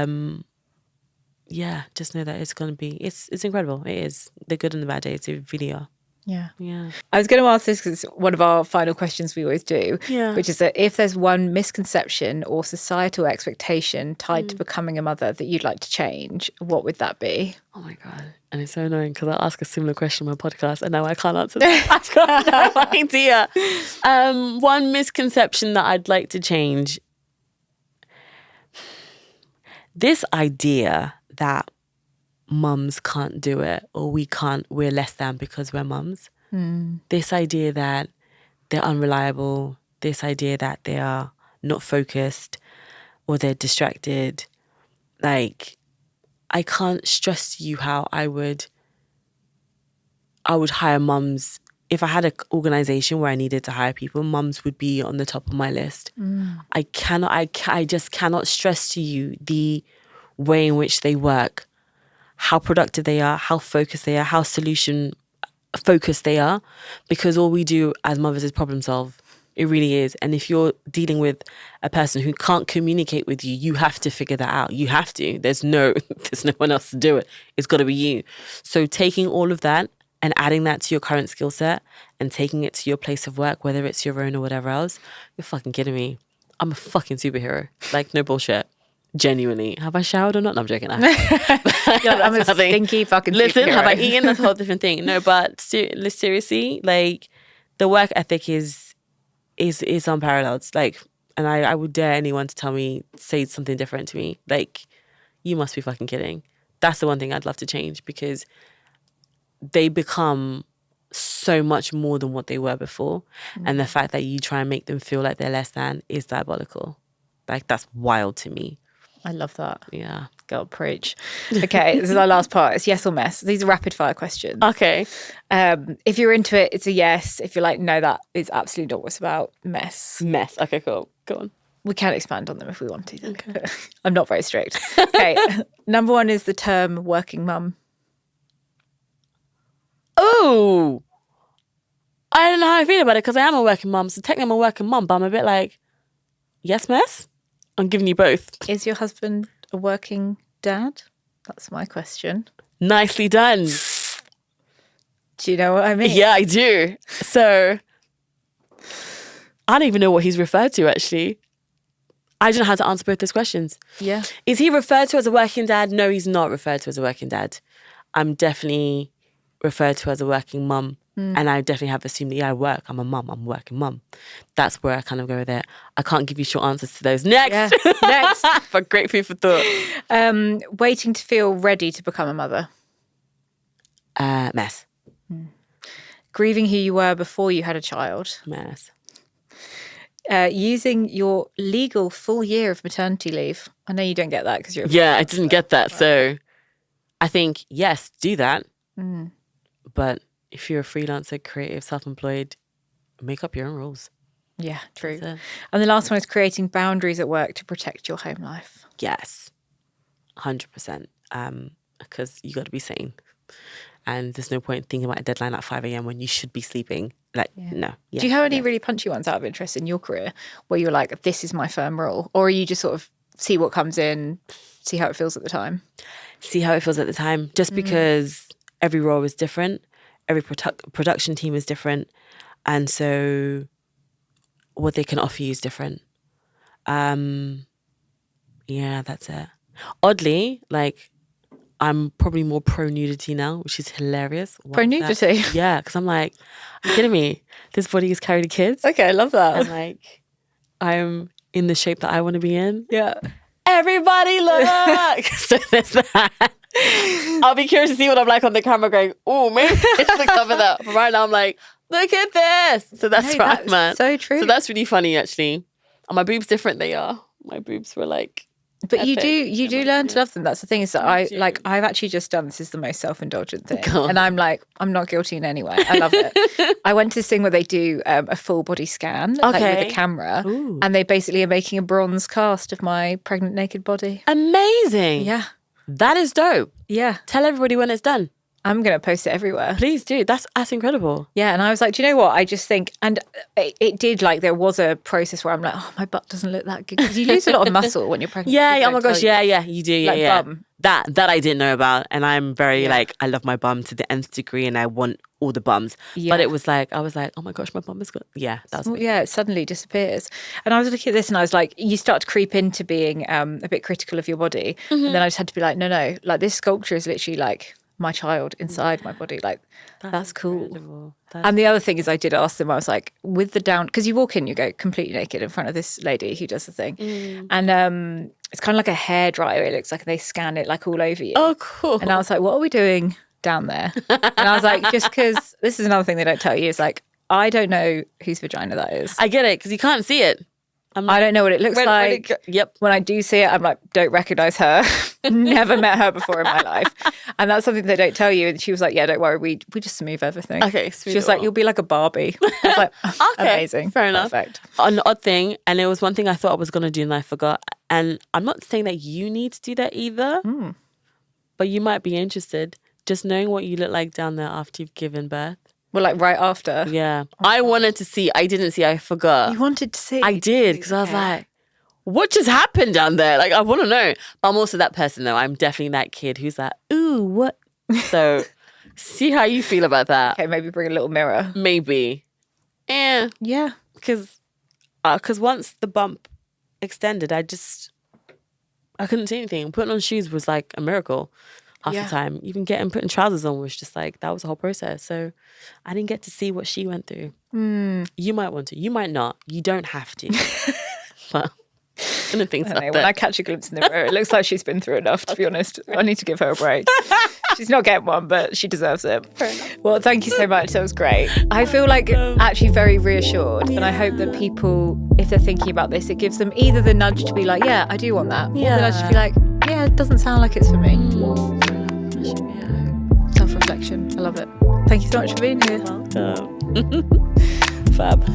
yeah, just know that it's going to be, it's incredible. It is. The good and the bad days, they really are. Yeah. Yeah. I was going to ask this because it's one of our final questions we always do, which is that if there's one misconception or societal expectation tied to becoming a mother that you'd like to change, what would that be? Oh my God. And it's so annoying because I ask a similar question on my podcast and now I can't answer that. I've got no idea. One misconception that I'd like to change. This idea that mums can't do it, or we're less than because we're mums. This idea that they're unreliable, this idea that they are not focused or they're distracted. Like, I can't stress to you how I would hire mums. If I had an organization where I needed to hire people, mums would be on the top of my list. I just cannot stress to you the way in which they work, how productive they are, how focused they are, how solution focused they are, because all we do as mothers is problem solve. It really is. And if you're dealing with a person who can't communicate with you, you have to figure that out. You have to. There's no one else to do it. It's got to be you. So taking all of that and adding that to your current skill set and taking it to your place of work, whether it's your own or whatever else, you're fucking kidding me. I'm a fucking superhero. Like, no bullshit. Genuinely. Have I showered or not? No, I'm joking. I'm a stinky fucking Listen, superhero. have I eaten? That's a whole different thing. No, but seriously, like, the work ethic is unparalleled. Like, and I would dare anyone to say something different to me. Like, you must be fucking kidding. That's the one thing I'd love to change, because they become so much more than what they were before. And the fact that you try and make them feel like they're less than is diabolical. Like, that's wild to me. I love that. Yeah. God, preach. Okay, this is our last part. It's yes or mess. These are rapid fire questions. Okay. If you're into it, it's a yes. If you're like, no, that is absolutely not what it's about, mess. Mess. Okay, cool. Go on. We can expand on them if we want to. Okay. I'm not very strict. Okay. Number one is the term working mum. Oh, I don't know how I feel about it, because I am a working mum. So technically I'm a working mum, but I'm a bit like, yes, mess? I'm giving you both. Is your husband a working dad? That's my question. Nicely done. Do you know what I mean? Yeah, I do. So I don't even know what he's referred to, actually. I don't know how to answer both those questions. Yeah. Is he referred to as a working dad? No, he's not referred to as a working dad. I'm definitely referred to as a working mum. And I definitely have assumed that, yeah, I work. I'm a mum. I'm a working mum. That's where I kind of go with it. I can't give you short answers to those. Next. Yeah. Next. But great food for thought. Waiting to feel ready to become a mother. Mess. Grieving who you were before you had a child. Mess. Using your legal full year of maternity leave. I know you don't get that because you're Yeah, I didn't get that. So I think, yes, do that. But if you're a freelancer, creative, self-employed, make up your own rules. Yeah, true. And the last one is creating boundaries at work to protect your home life. Yes, 100%. Because you got to be sane. And there's no point thinking about a deadline at 5 a.m. when you should be sleeping. Like, no. Yes, do you have any really punchy ones out of interest in your career where you're like, this is my firm rule? Or are you just sort of see what comes in, see how it feels at the time? See how it feels at the time. Just because every role is different. Every production team is different. And so what they can offer you is different. Yeah, that's it. Oddly, like, I'm probably more pro-nudity now, which is hilarious. Pro-nudity? Yeah, because I'm like, are you kidding me? This body is carrying kids. Okay, I love that. And like, I'm in the shape that I want to be in. Yeah. Everybody look! So there's that. I'll be curious to see what I'm like on the camera going, oh, maybe I should cover that. But right now I'm like, look at this. So that's right, man. So true. So that's really funny, actually. And my boobs different, they are. My boobs were like... But epic. you do learn to love them. That's the thing, is that I've actually just done, this is the most self-indulgent thing. And I'm like, I'm not guilty in any way. I love it. I went to this thing where they do a full body scan, like with a camera. Ooh. And they basically are making a bronze cast of my pregnant naked body. Amazing. Yeah. That is dope. Yeah. Tell everybody when it's done. I'm going to post it everywhere. Please do. That's incredible. Yeah. And I was like, do you know what? I just think, and it did, like, there was a process where I'm like, oh, my butt doesn't look that good. Because you lose a lot of muscle when you're pregnant. Yeah. Oh my gosh. Yeah. You do. Like, Yeah. bum. That I didn't know about. And I'm very like, I love my bum to the nth degree and I want all the bums. Yeah. But it was like, I was like, oh my gosh, my bum is good. Yeah. That's me. Yeah, it suddenly disappears. And I was looking at this and I was like, you start to creep into being a bit critical of your body. And then I just had to be like, no, like this sculpture is literally like my child inside my body. Like, that's cool. And the other thing is I did ask them, I was like, with the down, because you walk in, you go completely naked in front of this lady who does the thing. And it's kind of like a hairdryer. It looks like they scan it like all over you. Oh, cool. And I was like, what are we doing down there? And I was like, just because this is another thing they don't tell you is like, I don't know whose vagina that is. I get it because you can't see it. I don't know what it looks like. Yep. When I do see it, I'm like, don't recognise her. Never met her before in my life. And that's something they don't tell you. And she was like, yeah, don't worry. We just smooth everything. Okay. She was like, you'll be like a Barbie. I was like, okay, amazing. Fair enough. Perfect. An odd thing, and it was one thing I thought I was going to do and I forgot. And I'm not saying that you need to do that either, but you might be interested. Just knowing what you look like down there after you've given birth. Well, like right after. Yeah. I wanted to see. I didn't see. I forgot. You wanted to see. I did because I was like, what just happened down there? Like, I want to know. But I'm also that person, though. I'm definitely that kid who's like, ooh, what? So see how you feel about that. Okay, maybe bring a little mirror. Maybe. Yeah. Because once the bump extended, I couldn't see anything. Putting on shoes was like a miracle. Half the time, even putting trousers on was just like, that was the whole process. So I didn't get to see what she went through. You might want to. You might not. You don't have to. But I don't think so. When I catch a glimpse in the mirror, it looks like she's been through enough, to be honest. I need to give her a break. She's not getting one, but she deserves it. Fair enough. Well, thank you so much. That was great. I feel like actually very reassured. And I hope that people, if they're thinking about this, it gives them either the nudge to be like, yeah, I do want that. Or the nudge to be like, yeah, it doesn't sound like it's for me. Self-reflection. I love it. Thank you so much for being here. Welcome. Fab.